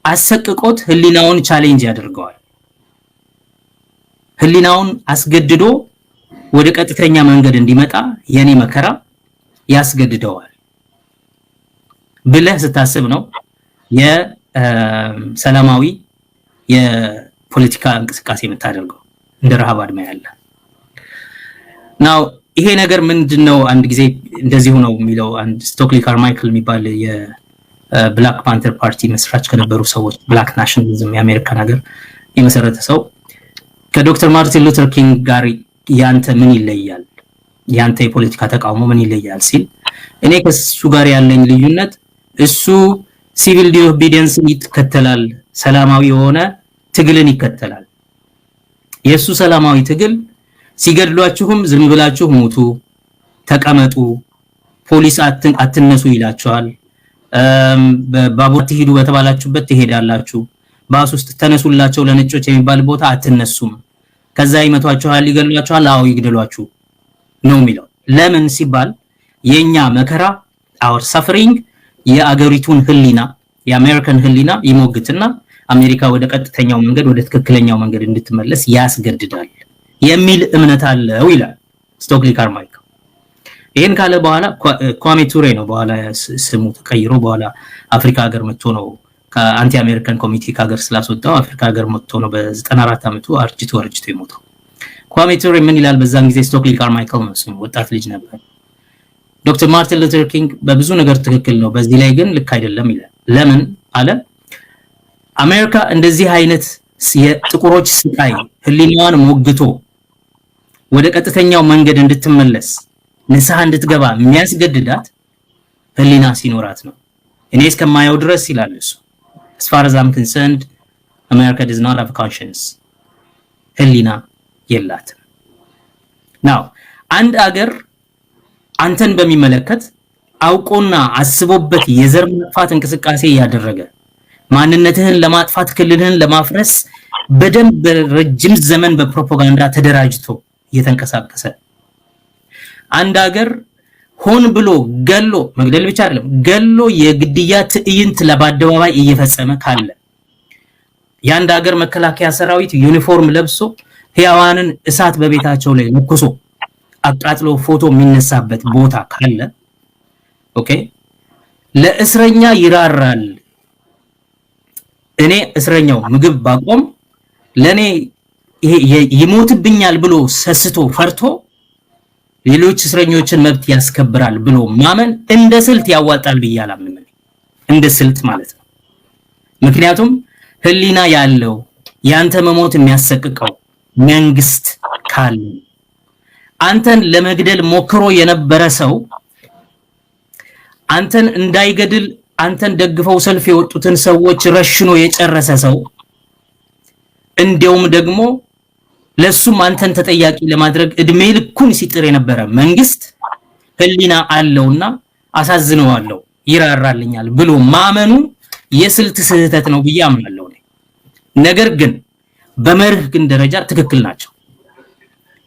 አሰቅቆት ህሊናውን ቻሌንጅ ያደርገዋል። ህሊናውን አስገድዶ ወደ ቀጥተኛ መንገድ እንዲመጣ የኔ መከራ ያስገድደዋል ብለህ ስታስብ ነው የሰላማዊ የፖለቲካ እንቅስቃሴ የምታደርገው እንደ ረሃብ አድማ ያለ ናው። ይሄ ነገር ምንድነው? አንድ ጊዜ እንደዚህ ሆነው የሚለው አንድ ስቶክሊ ካርማይክል የሚባል የብላክ ፓንተር ፓርቲ መስራች ከነበሩ ሰዎች ብላክ ናሽናሊዝም የአሜሪካ ነገር የመሰረተ ሰው ከዶክተር ማርቲን ሉተር ኪንግ ጋር ያንተ ምን ይለያል? ያንተ የፖለቲካ ተቃውሞ ምን ይለያል ሲል እኔ ከሱ ጋር ያለኝ ልዩነት እሱ ሲቪል ዲስኦቢዲየንስን ይከተላል፣ ሰላማዊ የሆነ ትግልን ይከተላል። የሱ ሰላማዊ ትግል ሲገድሏችሁም ዝም ብላችሁ ሙቱ፣ ተቀመጡ፣ ፖሊስ አትነሱ ይላችኋል። ባቡር ትሄዱ በተባላችሁበት ትሄዳላችሁ። ባስ ውስጥ ተነሱላቸው ለነጮች የሚባል ቦታ አትነሱም። ከዛ ይመቷችኋል፣ ይገድሏችኋል። አዎ ይግደሏችሁ ነው የሚለው። ለምን ሲባል የኛ መከራ our suffering የአገሪቱን ህሊና የአሜሪካን ህሊና ይሞግትና አሜሪካ ወደ ቀጥተኛው መንገድ ወደ ትክክለኛው መንገድ እንድትመለስ ያስገድዳል የሚል እምነት አለው ይላል ስቶክሊ ካርማይክል። ይሄን ካለ በኋላ ኳሜ ቱሬ ነው በኋላ ስሙ ተቀይሮ በኋላ አፍሪካ ሀገር መጥቶ ነው ከአንቲ አሜሪካን ኮሚቴ ከሀገር ስላስወጣው አፍሪካ ሀገር መጥቶ ነው በ94 ዓመቱ አርጅቶ የሞተው። ኳሜ ቱሬ ምን ይላል? በዛን ጊዜ ስቶክሊ ካርማይክል ነው ስሙ፣ ወጣት ልጅ ነበር። ዶክተር ማርቲን ሉተር ኪንግ በብዙ ነገር ትክክል ነው፣ በዚህ ላይ ግን ልክ አይደለም ይላል። ለምን አለ? አሜሪካ እንደዚህ አይነት የጥቁሮች ስቃይ ህሊናዋን ሞግቶ ወደ ቀጥተኛው መንገድ እንድትመለስ ንስሐ እንድትገባ የሚያስገድዳት ህሊና ሲኖራት ነው። እኔ እስከማየው ድረስ ይላል እሱ as far as I'm concerned America does not have a conscience። ህሊና የላትም። now አንድ አገር አንተን በሚመለከት አውቆና አስቦበት የዘር ማጥፋት እንቅስቃሴ ያደረገ ማንነትህን ለማጥፋት ክልልህን ለማፍረስ በደንብ በረጅም ዘመን በፕሮፓጋንዳ ተደራጅቶ እየተንቀሳቀሰ አንድ ሀገር ሆን ብሎ ገሎ መግደል ብቻ አይደለም ገሎ የግድያ ትዕይንት ለባደባባይ እየፈጸመ ካለ ያንድ ሀገር መከላከያ ሰራዊት ዩኒፎርም ለብሶ ህያዋንን እሳት በቤታቸው ላይ ለኩሶ አቃጥሎ ፎቶ የሚነሳበት ቦታ ካለ ኦኬ ለእስረኛ ይራራል እኔ እስረኛው ምግብ ባቆም ለኔ ይሞትብኛል ብሎ ሰስቶ ፈርቶ ሌሎች እስረኞችን መብት ያስከብራል ብሎ ማመን እንደ ስልት ያዋጣል ብያላምን እንደ ስልት ማለት ነው ምክንያቱም ህሊና ያለው ያንተ መሞት የሚያሰቅቀው መንግስት ካለ አንተን ለመግደል ሞክሮ የነበረ ሰው አንተን እንዳይገድል አንተን ደግፈው ሰልፍ የወጡትን ሰዎች ረሽኖ የጨረሰ ሰው እንዲያውም ደግሞ ለሱም አንተን ተጠያቂ ለማድረግ እድሜ ልኩን ሲጥር የነበረ መንግስት ህሊና አለውና አሳዝነዋለሁ ይራራልኛል ብሎ ማመኑ የስልት ስህተት ነው ብዬ አምናለሁ ነገር ግን በመርህ ግን ደረጃ ትክክል ናቸው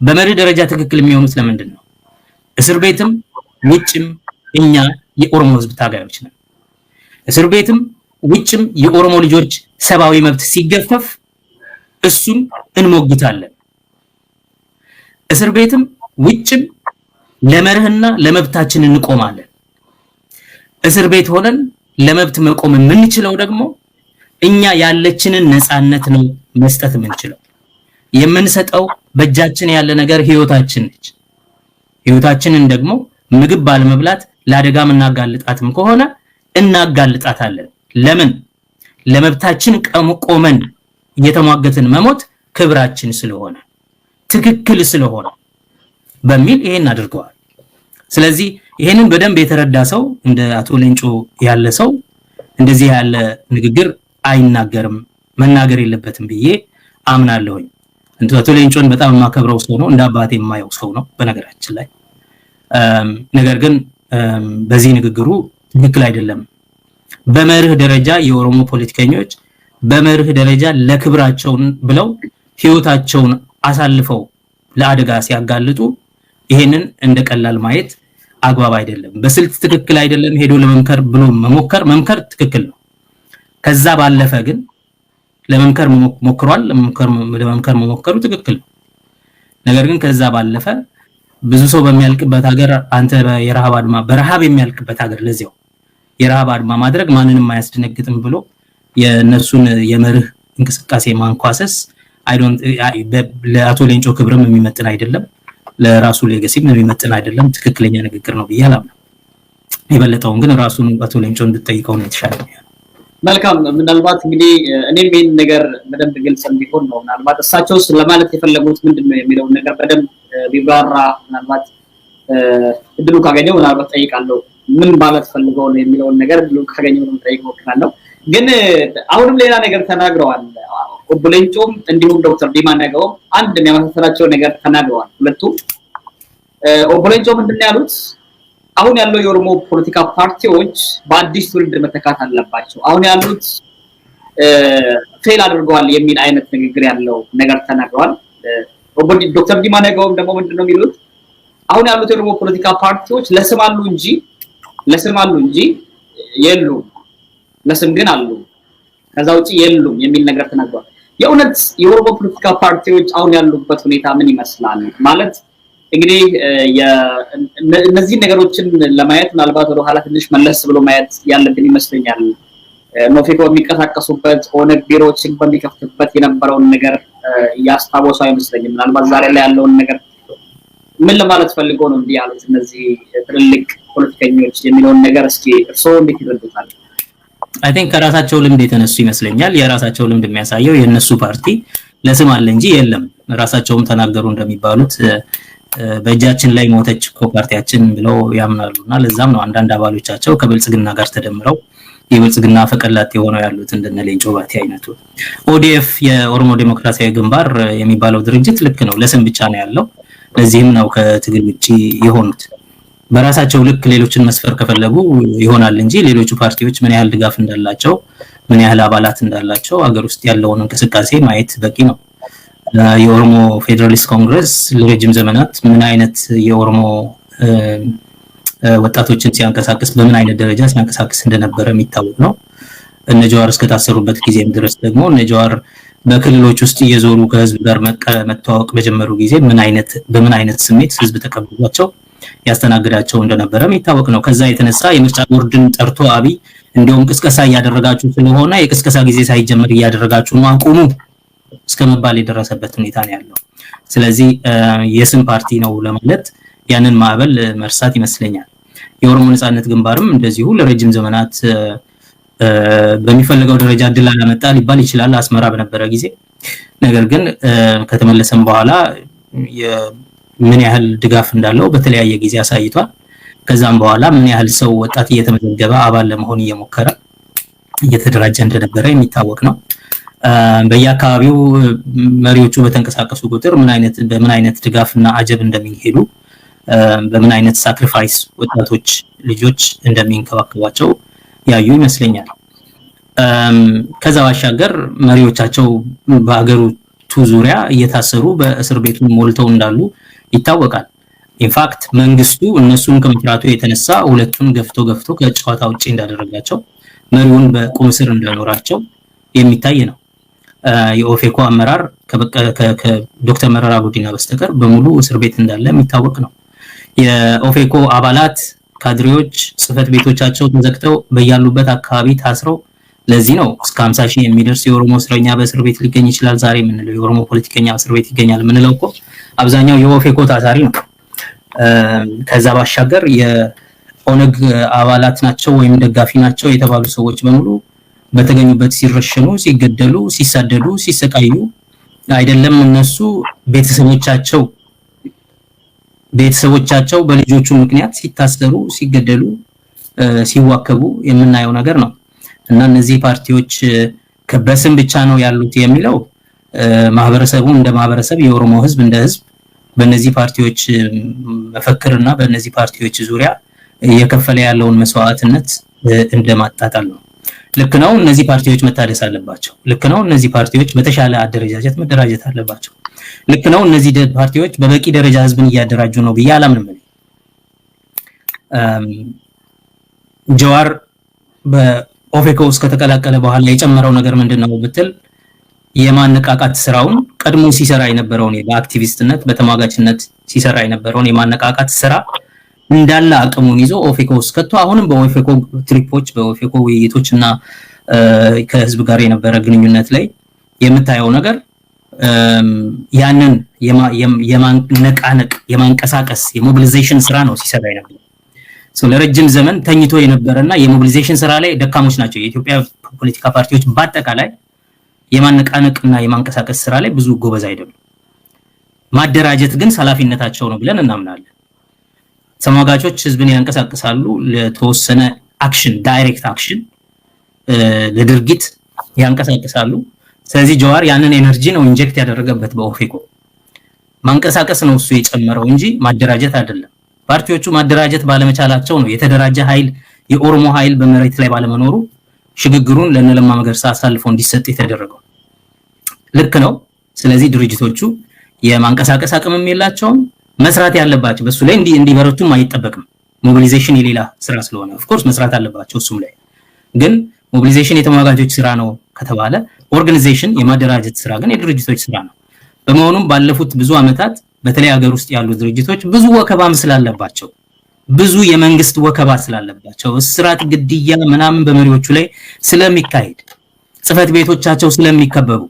በመርህ ደረጃ ትክክል የሚሆኑት ለምንድን ነው እስር ቤትም ውጭም እኛ የኦሮሞ ህዝብ ታጋዮች ነን እስር ቤትም ውጭም የኦሮሞ ልጆች ሰባዊ መብት ሲገፈፍ እሱን እንሞግታለን እስር ቤትም ውጭም ለመርህና ለመብታችን እንቆማለን እስር ቤት ሆነን ለመብት መቆም የምንችለው ደግሞ እኛ ያለችንን ነፃነት ነው መስጠት የምንችለው የምንሰጠው በእጃችን ያለ ነገር ህይወታችን ነች ህይወታችንን ደግሞ ምግብ ባለመብላት ለአደጋ እናጋልጣትም ከሆነ እናጋልጣታለን ለምን ለመብታችን ቆመን እየተሟገትን መሞት ክብራችን ስለሆነ ትክክል ስለሆነ በሚል ይሄን አድርገዋል ስለዚህ ይሄንን በደንብ የተረዳ ሰው እንደ አቶ ሌንጮ ያለ ሰው እንደዚህ ያለ ንግግር አይናገርም መናገር የለበትም ብዬ አምናለሁኝ አቶ ሌንጮን በጣም ማከብረው ሰው ነው እንደ አባቴ የማየው ሰው ነው በነገራችን ላይ ነገር ግን በዚህ ንግግሩ ትክክል አይደለም በመርህ ደረጃ የኦሮሞ ፖለቲከኞች በመርህ ደረጃ ለክብራቸው ብለው ህይወታቸውን አሳልፈው ለአደጋ ሲያጋልጡ ይሄንን እንደቀላል ማየት አግባብ አይደለም በስልት ትክክል አይደለም ሄዶ ለመምከር ብሎ መምከር ትክክል ነው ከዛ ባለፈ ግን ለመምከር ሞክሯል ለመምከር መሞከሩ ትክክል ነው ነገር ግን ከዛ ባለፈ ብዙ ሰው በሚያልቅበት ሀገር አንተ የረሃብ አድማ በረሃብ የሚያልቅበት ሀገር ለዚያው የረሃብ አድማ ማድረግ ማንንም አያስደነግጥም ብሎ የነሱን የመርህ እንቅስቃሴ ማንኳሰስ ለአቶ ሌንጮ ክብርም የሚመጥን አይደለም ለራሱ ሌጋሲም የሚመጥን አይደለም ትክክለኛ ንግግር ነው ብያለሁ ይበለጠውን ግን ራሱን አቶ ሌንጮ እንድትጠይቀው ነው የተሻለ መልካም ምናልባት እንግዲህ እኔም ይሄን ነገር በደንብ ግልጽ እንዲሆን ነው ምናልባት እሳቸውስ ለማለት የፈለጉት ምንድነው የሚለው ነገር በደንብ ቢብራራ ምናልባት እድሉ ካገኘው ምናልባት ጠይቃለሁ ምን ማለት ፈልገው ነው የሚለው ነገር እድሉ ካገኘው ነው ጠይቀው ካለው ግን አሁንም ሌላ ነገር ተናግረዋል ኦቦ ሌንጮም እንዲሁም ዶክተር ዲማ ነገው አንድ የሚያመሳሰላቸው ነገር ተናግረዋል ሁለቱ ኦቦ ሌንጮ ምንድነው ያሉት አሁን ያለው የኦሮሞ ፖለቲካ ፓርቲዎች በአዲስ ትውልድ መተካት አለባቸው አሁን ያሉት ፌል አድርገዋል የሚል አይነት ንግግር ያለው ነገር ተናግረዋል ዶክተር ዲማ ነገውም ደግሞ ምንድነው የሚሉት አሁን ያሉት የኦሮሞ ፖለቲካ ፓርቲዎች ለስም አሉ እንጂ የሉም ለስም ግን አሉ ከዛ ውጪ የሉም የሚል ነገር ተናግረዋል የእውነት የኦሮሞ ፖለቲካ ፓርቲዎች አሁን ያሉበት ሁኔታ ምን ይመስላል ማለት እንግዲህ እነዚህ ነገሮችን ለማየት ምናልባት ወደ ኋላ ትንሽ መለስ ብሎ ማየት ያለብን ይመስለኛል ኖፌኮ የሚቀሳቀሱበት ኦነግ ቢሮዎችን በሚከፍትበት የነበረውን ነገር ያስታወሰው አይመስለኝም ምናልባት ዛሬ ላይ ያለውን ነገር ምን ለማለት ፈልገው ነው እንዲህ ያሉት እነዚህ ትልልቅ ፖለቲከኞች የሚለውን ነገር እስኪ እርስዎ እንዴት ይረዱታል I think ከራሳቸው ልምድ የተነሱ ይመስለኛል የራሳቸው ልምድ የሚያሳየው የነሱ ፓርቲ ለስም አለ እንጂ የለም ራሳቸውም ተናገሩ እንደሚባሉት በእጃችን ላይ ሞተች ፓርቲያችን ብለው ያምናሉና ለዛም ነው አንዳንድ አባሎቻቸው ከብልጽግና ጋር ተደምረው የብልጽግና ፈቀላጤ ሆነው ያሉት እንደነ ሌንጮ ባቲ አይነቱ ኦዲኤፍ የኦሮሞ ዴሞክራሲያዊ ግንባር የሚባለው ድርጅት ልክ ነው ለስም ብቻ ነው ያለው ለዚህም ነው ከትግል ውጪ የሆኑት በራሳቸው ልክ ሌሎችን መስፈር ከፈለጉ ይሆናል እንጂ ሌሎቹ ፓርቲዎች ምን ያህል ድጋፍ እንዳላቸው ምን ያህል አባላት እንዳላቸው አገር ውስጥ ያለውን እንቅስቃሴ ማየት በቂ ነው የኦሮሞ ፌደራሊስት ኮንግረስ ለረጅም ዘመናት ምን አይነት የኦሮሞ ወጣቶችን ሲያንቀሳቅስ በምን አይነት ደረጃ ሲያንቀሳቅስ እንደነበረ የሚታወቅ ነው። እነ ጀዋር እስከታሰሩበት ጊዜም ድረስ ደግሞ እነ ጀዋር በክልሎች ውስጥ እየዞሩ ከህዝብ ጋር መተዋወቅ በጀመሩ ጊዜ በምን አይነት ስሜት ህዝብ ተቀብሏቸው ያስተናግዳቸው እንደነበረ የሚታወቅ ነው። ከዛ የተነሳ የምርጫ ቦርድን ጠርቶ አብይ እንዲሁም ቅስቀሳ እያደረጋችሁ ስለሆነ የቅስቀሳ ጊዜ ሳይጀምር እያደረጋችሁ ነው አቁሙ እስከመባል የደረሰበት ሁኔታ ነው ያለው። ስለዚህ የስም ፓርቲ ነው ለማለት ያንን ማዕበል መርሳት ይመስለኛል። የኦሮሞ ነጻነት ግንባርም እንደዚሁ ለረጅም ዘመናት በሚፈልገው ደረጃ ድል አላመጣ ሊባል ይችላል አስመራ በነበረ ጊዜ። ነገር ግን ከተመለሰም በኋላ ምን ያህል ድጋፍ እንዳለው በተለያየ ጊዜ አሳይቷል። ከዛም በኋላ ምን ያህል ሰው ወጣት እየተመዘገበ አባል ለመሆን እየሞከረ እየተደራጀ እንደነበረ የሚታወቅ ነው። በየአካባቢው መሪዎቹ በተንቀሳቀሱ ቁጥር በምን አይነት ድጋፍና አጀብ እንደሚሄዱ በምን አይነት ሳክሪፋይስ ወጣቶች ልጆች እንደሚንከባከቧቸው ያዩ ይመስለኛል። ከዛ ባሻገር መሪዎቻቸው በአገሪቱ ዙሪያ እየታሰሩ በእስር ቤቱን ሞልተው እንዳሉ ይታወቃል። ኢንፋክት መንግስቱ እነሱን ከመፍራቱ የተነሳ ሁለቱን ገፍቶ ከጨዋታ ውጪ እንዳደረጋቸው መሪውን በቁም እስር እንዳኖራቸው የሚታይ ነው። የኦፌኮ አመራር ከዶክተር መረራ ጉዲና በስተቀር በሙሉ እስር ቤት እንዳለ የሚታወቅ ነው። የኦፌኮ አባላት ካድሬዎች ጽህፈት ቤቶቻቸው ተዘግተው በያሉበት አካባቢ ታስረው ለዚህ ነው እስከ 50 ሺህ የሚደርስ የኦሮሞ እስረኛ በእስር ቤት ሊገኝ ይችላል ዛሬ የምንለው የኦሮሞ ፖለቲከኛ እስር ቤት ይገኛል የምንለው እኮ አብዛኛው የኦፌኮ ታሳሪ ነው። ከዛ ባሻገር የኦነግ አባላት ናቸው ወይም ደጋፊ ናቸው የተባሉ ሰዎች በሙሉ በተገኙበት ሲረሸኑ፣ ሲገደሉ፣ ሲሳደዱ፣ ሲሰቃዩ አይደለም እነሱ ቤተሰቦቻቸው በልጆቹ ምክንያት ሲታሰሩ፣ ሲገደሉ፣ ሲዋከቡ የምናየው ነገር ነው። እና እነዚህ ፓርቲዎች በስም ብቻ ነው ያሉት የሚለው ማህበረሰቡ እንደ ማህበረሰብ የኦሮሞ ህዝብ እንደ ህዝብ በእነዚህ ፓርቲዎች መፈክርና በእነዚህ ፓርቲዎች ዙሪያ እየከፈለ ያለውን መስዋዕትነት እንደማጣጣል ነው። ልክ ነው፣ እነዚህ ፓርቲዎች መታደስ አለባቸው። ልክ ነው፣ እነዚህ ፓርቲዎች በተሻለ አደረጃጀት መደራጀት አለባቸው። ልክ ነው፣ እነዚህ ፓርቲዎች በበቂ ደረጃ ህዝብን እያደራጁ ነው ብዬ አላምንም። ጀዋር በኦፌኮ ውስጥ ከተቀላቀለ በኋላ የጨመረው ነገር ምንድነው ብትል የማነቃቃት ስራውን ቀድሞ ሲሰራ የነበረውን በአክቲቪስትነት በተሟጋችነት ሲሰራ የነበረውን የማነቃቃት ስራ እንዳለ አቅሙን ይዞ ኦፌኮ ውስጥ ከቶ አሁንም በኦፌኮ ትሪፖች በኦፌኮ ውይይቶችና ከህዝብ ጋር የነበረ ግንኙነት ላይ የምታየው ነገር ያንን የማነቃነቅ የማንቀሳቀስ የሞቢላይዜሽን ስራ ነው ሲሰራ የነበረው። ለረጅም ዘመን ተኝቶ የነበረና የሞቢላይዜሽን ስራ ላይ ደካሞች ናቸው የኢትዮጵያ ፖለቲካ ፓርቲዎች በአጠቃላይ። የማነቃነቅና የማንቀሳቀስ ስራ ላይ ብዙ ጎበዝ አይደሉም። ማደራጀት ግን ኃላፊነታቸው ነው ብለን እናምናለን። ተሟጋቾች ህዝብን ያንቀሳቅሳሉ፣ ለተወሰነ አክሽን ዳይሬክት አክሽን ለድርጊት ያንቀሳቅሳሉ። ስለዚህ ጀዋር ያንን ኤነርጂ ነው ኢንጀክት ያደረገበት በኦፌኮ ማንቀሳቀስ ነው እሱ የጨመረው እንጂ ማደራጀት አይደለም። ፓርቲዎቹ ማደራጀት ባለመቻላቸው ነው የተደራጀ ኃይል የኦሮሞ ኃይል በመሬት ላይ ባለመኖሩ ሽግግሩን ለነለማ መገርሳ አሳልፎ እንዲሰጥ የተደረገው። ልክ ነው። ስለዚህ ድርጅቶቹ የማንቀሳቀስ አቅምም የላቸውም፣ መስራት ያለባቸው በሱ ላይ እንዲበረቱም አይጠበቅም። ሞቢላይዜሽን የሌላ ስራ ስለሆነ ኦፍ ኮርስ መስራት አለባቸው እሱም ላይ። ግን ሞቢላይዜሽን የተሟጋቾች ስራ ነው ከተባለ ኦርጋናይዜሽን የማደራጀት ስራ ግን የድርጅቶች ስራ ነው። በመሆኑም ባለፉት ብዙ አመታት በተለይ ሀገር ውስጥ ያሉ ድርጅቶች ብዙ ወከባም ስላለባቸው ብዙ የመንግስት ወከባ ስላለባቸው እስራት፣ ግድያ ምናምን በመሪዎቹ ላይ ስለሚካሄድ ጽህፈት ቤቶቻቸው ስለሚከበቡ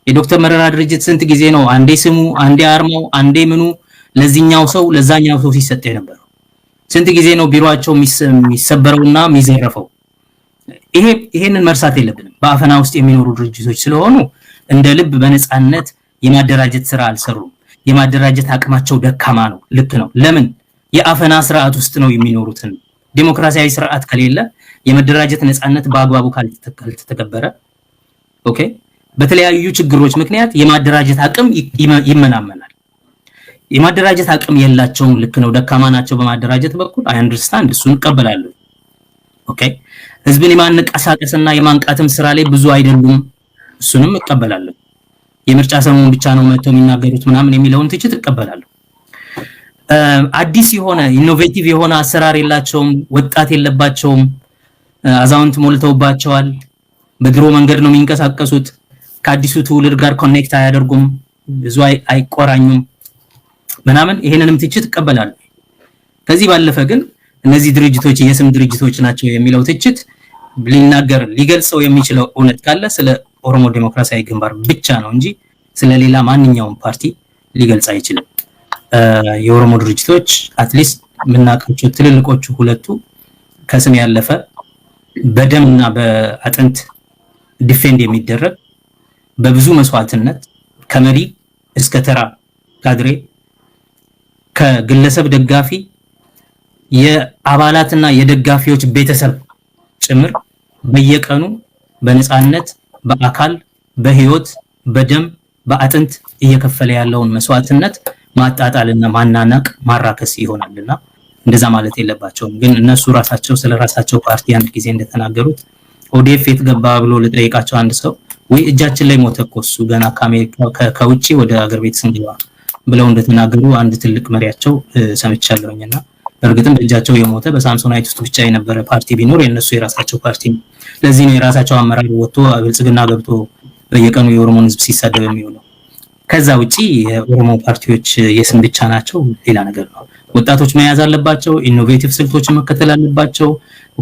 የዶክተር መረራ ድርጅት ስንት ጊዜ ነው አንዴ ስሙ አንዴ አርማው አንዴ ምኑ ለዚህኛው ሰው ለዛኛው ሰው ሲሰጥ የነበረው? ስንት ጊዜ ነው ቢሮአቸው የሚሰበረውና የሚዘረፈው? ይሄንን መርሳት የለብንም። በአፈና ውስጥ የሚኖሩ ድርጅቶች ስለሆኑ እንደ ልብ በነፃነት የማደራጀት ስራ አልሰሩም። የማደራጀት አቅማቸው ደካማ ነው። ልክ ነው። ለምን? የአፈና ስርዓት ውስጥ ነው የሚኖሩትን። ዲሞክራሲያዊ ስርዓት ከሌለ የመደራጀት ነፃነት በአግባቡ ካልተተከበረ ኦኬ በተለያዩ ችግሮች ምክንያት የማደራጀት አቅም ይመናመናል። የማደራጀት አቅም የላቸውም። ልክ ነው። ደካማ ናቸው በማደራጀት በኩል አይ አንደርስታንድ፣ እሱን እቀበላለሁ። ኦኬ ህዝብን የማንቀሳቀስና የማንቃትም ስራ ላይ ብዙ አይደሉም፣ እሱንም እቀበላለሁ። የምርጫ ሰሞን ብቻ ነው መጥተው የሚናገሩት ምናምን የሚለውን ትችት እቀበላለሁ። አዲስ የሆነ ኢኖቬቲቭ የሆነ አሰራር የላቸውም፣ ወጣት የለባቸውም፣ አዛውንት ሞልተውባቸዋል። በድሮ መንገድ ነው የሚንቀሳቀሱት። ከአዲሱ ትውልድ ጋር ኮኔክት አያደርጉም፣ ብዙ አይቆራኙም ምናምን። ይሄንንም ትችት እቀበላለሁ። ከዚህ ባለፈ ግን እነዚህ ድርጅቶች የስም ድርጅቶች ናቸው የሚለው ትችት ሊገልጸው የሚችለው እውነት ካለ ስለ ኦሮሞ ዴሞክራሲያዊ ግንባር ብቻ ነው እንጂ ስለሌላ ማንኛውም ፓርቲ ሊገልጽ አይችልም። የኦሮሞ ድርጅቶች አትሊስት የምናውቃቸው ትልልቆቹ ሁለቱ ከስም ያለፈ በደምና በአጥንት ዲፌንድ የሚደረግ በብዙ መስዋዕትነት ከመሪ እስከ ተራ ካድሬ ከግለሰብ ደጋፊ የአባላትና የደጋፊዎች ቤተሰብ ጭምር በየቀኑ በነፃነት በአካል በህይወት በደም በአጥንት እየከፈለ ያለውን መስዋዕትነት ማጣጣልና ማናናቅ ማራከስ ይሆናልና እንደዛ ማለት የለባቸውም። ግን እነሱ ራሳቸው ስለራሳቸው ፓርቲ አንድ ጊዜ እንደተናገሩት ኦዲኤፍ የተገባ ብሎ ለጠይቃቸው አንድ ሰው ወይ እጃችን ላይ ሞተ እኮ እሱ ገና ከውጪ ወደ ሀገር ቤት ስንገባ ብለው እንደተናገሩ አንድ ትልቅ መሪያቸው ሰምቻለሁኝና በእርግጥም በእጃቸው የሞተ በሳምሶናይት ውስጥ ብቻ የነበረ ፓርቲ ቢኖር የነሱ የራሳቸው ፓርቲ ነው። ለዚህ ነው የራሳቸው አመራር ወጥቶ ብልጽግና ገብቶ በየቀኑ የኦሮሞን ህዝብ ሲሳደብ የሚውለው። ከዛ ውጪ የኦሮሞ ፓርቲዎች የስም ብቻ ናቸው፣ ሌላ ነገር ነው። ወጣቶች መያዝ አለባቸው፣ ኢኖቬቲቭ ስልቶችን መከተል አለባቸው፣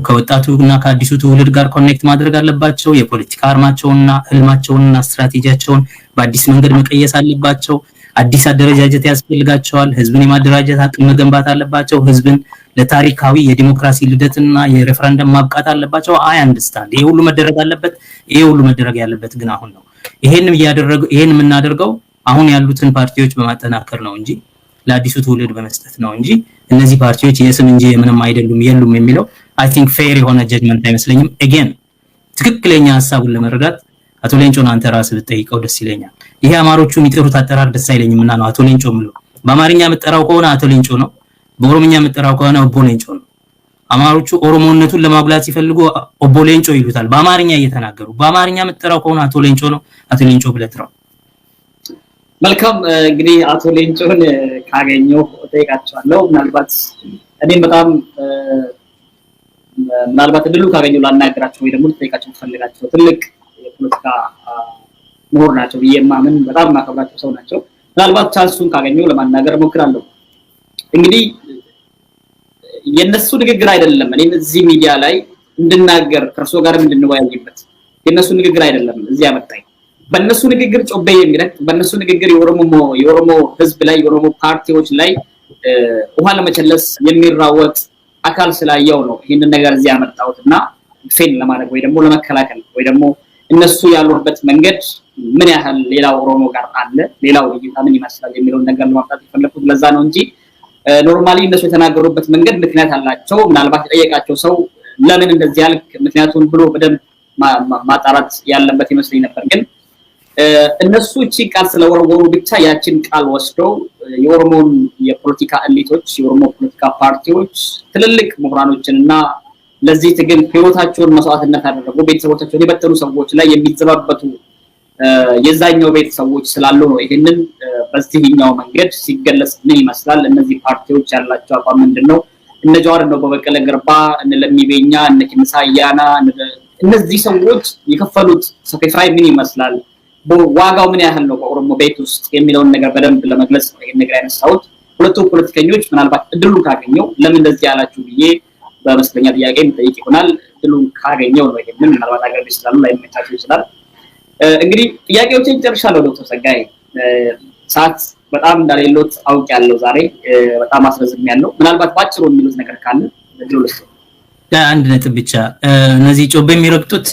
ከወጣቱና ከአዲሱ ትውልድ ጋር ኮኔክት ማድረግ አለባቸው፣ የፖለቲካ አርማቸውንና ህልማቸውንና ስትራቴጂያቸውን በአዲስ መንገድ መቀየስ አለባቸው፣ አዲስ አደረጃጀት ያስፈልጋቸዋል፣ ህዝብን የማደራጀት አቅም መገንባት አለባቸው፣ ህዝብን ለታሪካዊ የዲሞክራሲ ልደትና የሬፈረንደም ማብቃት አለባቸው። አይ አንደርስታንድ ይሄ ሁሉ መደረግ አለበት። ይሄ ሁሉ መደረግ ያለበት ግን አሁን ነው። ይሄን የምናደርገው አሁን ያሉትን ፓርቲዎች በማጠናከር ነው እንጂ ለአዲሱ ትውልድ በመስጠት ነው እንጂ እነዚህ ፓርቲዎች የስም እንጂ ምንም አይደሉም የሉም የሚለው አይ ቲንክ ፌር የሆነ ጀጅመንት አይመስለኝም። አጌን ትክክለኛ ሐሳቡን ለመረዳት አቶ ሌንጮን አንተ ራስህ ብትጠይቀው ደስ ይለኛል። ይሄ አማሮቹ የሚጠሩት አጠራር ደስ አይለኝም እና ነው አቶ ሌንጮ ምለው። በአማርኛ የምጠራው ከሆነ አቶ ሌንጮ ነው፣ በኦሮምኛ የምጠራው ከሆነ ኦቦ ሌንጮ ነው። አማሮቹ ኦሮሞነቱን ለማጉላት ሲፈልጉ ኦቦ ሌንጮ ይሉታል በአማርኛ እየተናገሩ። በአማርኛ የምጠራው ከሆነ አቶ ሌንጮ ነው፣ አቶ ሌንጮ ብለህ ጥራው። መልካም እንግዲህ አቶ ሌንጮን ካገኘው እጠይቃቸዋለሁ። እኔም በጣም ምናልባት እድሉ ካገኘው ላናገራቸው ወይ ደግሞ ልጠይቃቸው ፈልጋቸው ትልቅ የፖለቲካ ምሁር ናቸው ብዬ የማምን በጣም ማከብራቸው ሰው ናቸው። ምናልባት ቻንሱን ካገኘው ለማናገር እሞክራለሁ። እንግዲህ የነሱ ንግግር አይደለም እኔ እዚህ ሚዲያ ላይ እንድናገር ከርሶ ጋርም እንድንወያይበት የነሱ ንግግር አይደለም እዚህ ያመጣኝ። በእነሱ ንግግር ጮቤ የሚረቅ በእነሱ ንግግር የኦሮሞ ህዝብ ላይ የኦሮሞ ፓርቲዎች ላይ ውሃ ለመቸለስ የሚራወጥ አካል ስላየው ነው ይሄንን ነገር እዚህ ያመጣሁትና ፌል ለማድረግ ወይ ደግሞ ለመከላከል ወይ ደግሞ እነሱ ያሉበት መንገድ ምን ያህል ሌላው ኦሮሞ ጋር አለ ሌላው እይታ ምን ይመስላል የሚለውን ነገር ለማምጣት የፈለኩት ለዛ ነው እንጂ ኖርማሊ እነሱ የተናገሩበት መንገድ ምክንያት አላቸው። ምናልባት የጠየቃቸው ሰው ለምን እንደዚህ ያልክ ምክንያቱን ብሎ በደንብ ማጣራት ያለበት ይመስለኝ ነበር። ግን እነሱ እቺ ቃል ስለወረወሩ ብቻ ያችን ቃል ወስደው የኦሮሞን የፖለቲካ ኤሊቶች የኦሮሞ ፖለቲካ ፓርቲዎች ትልልቅ ምሁራኖችንና ለዚህ ትግል ህይወታቸውን መስዋዕትነት ያደረጉ ቤተሰቦቻቸውን የበተኑ ሰዎች ላይ የሚዘባበቱ የዛኛው ቤተሰቦች ስላሉ ነው ይሄንን በዚህኛው መንገድ ሲገለጽ ምን ይመስላል እነዚህ ፓርቲዎች ያላቸው አቋም ምንድነው እነ ጀዋር ነው በበቀለ ገርባ እነ ለሚቤኛ እነ ኪምሳ ያና እነዚህ ሰዎች የከፈሉት ሳክሪፋይ ምን ይመስላል ዋጋው ምን ያህል ነው በኦሮሞ ቤት ውስጥ የሚለውን ነገር በደንብ ለመግለጽ ነው ይሄን ነገር ያነሳሁት። ሁለቱ ፖለቲከኞች ምናልባት እድሉን ካገኘው ለምን እንደዚህ ያላችሁ ብዬ በመስለኛ ጥያቄ የምጠይቅ ይሆናል። እድሉን ካገኘው ነው ይሄንን ምናልባት አገር ቢስላሉ ላይ መታችሁ ይችላል። እንግዲህ ጥያቄዎችን ጨርሻለሁ። ዶክተር ጸጋይ ሰዓት በጣም እንዳሌሎት አውቃለሁ። ዛሬ በጣም አስረዝሜያለሁ። ምናልባት ባጭሩ የሚሉት ነገር ካለ እድሉ ልስጥ። አንድ ነጥብ ብቻ እነዚህ ጮቤ የሚረግጡት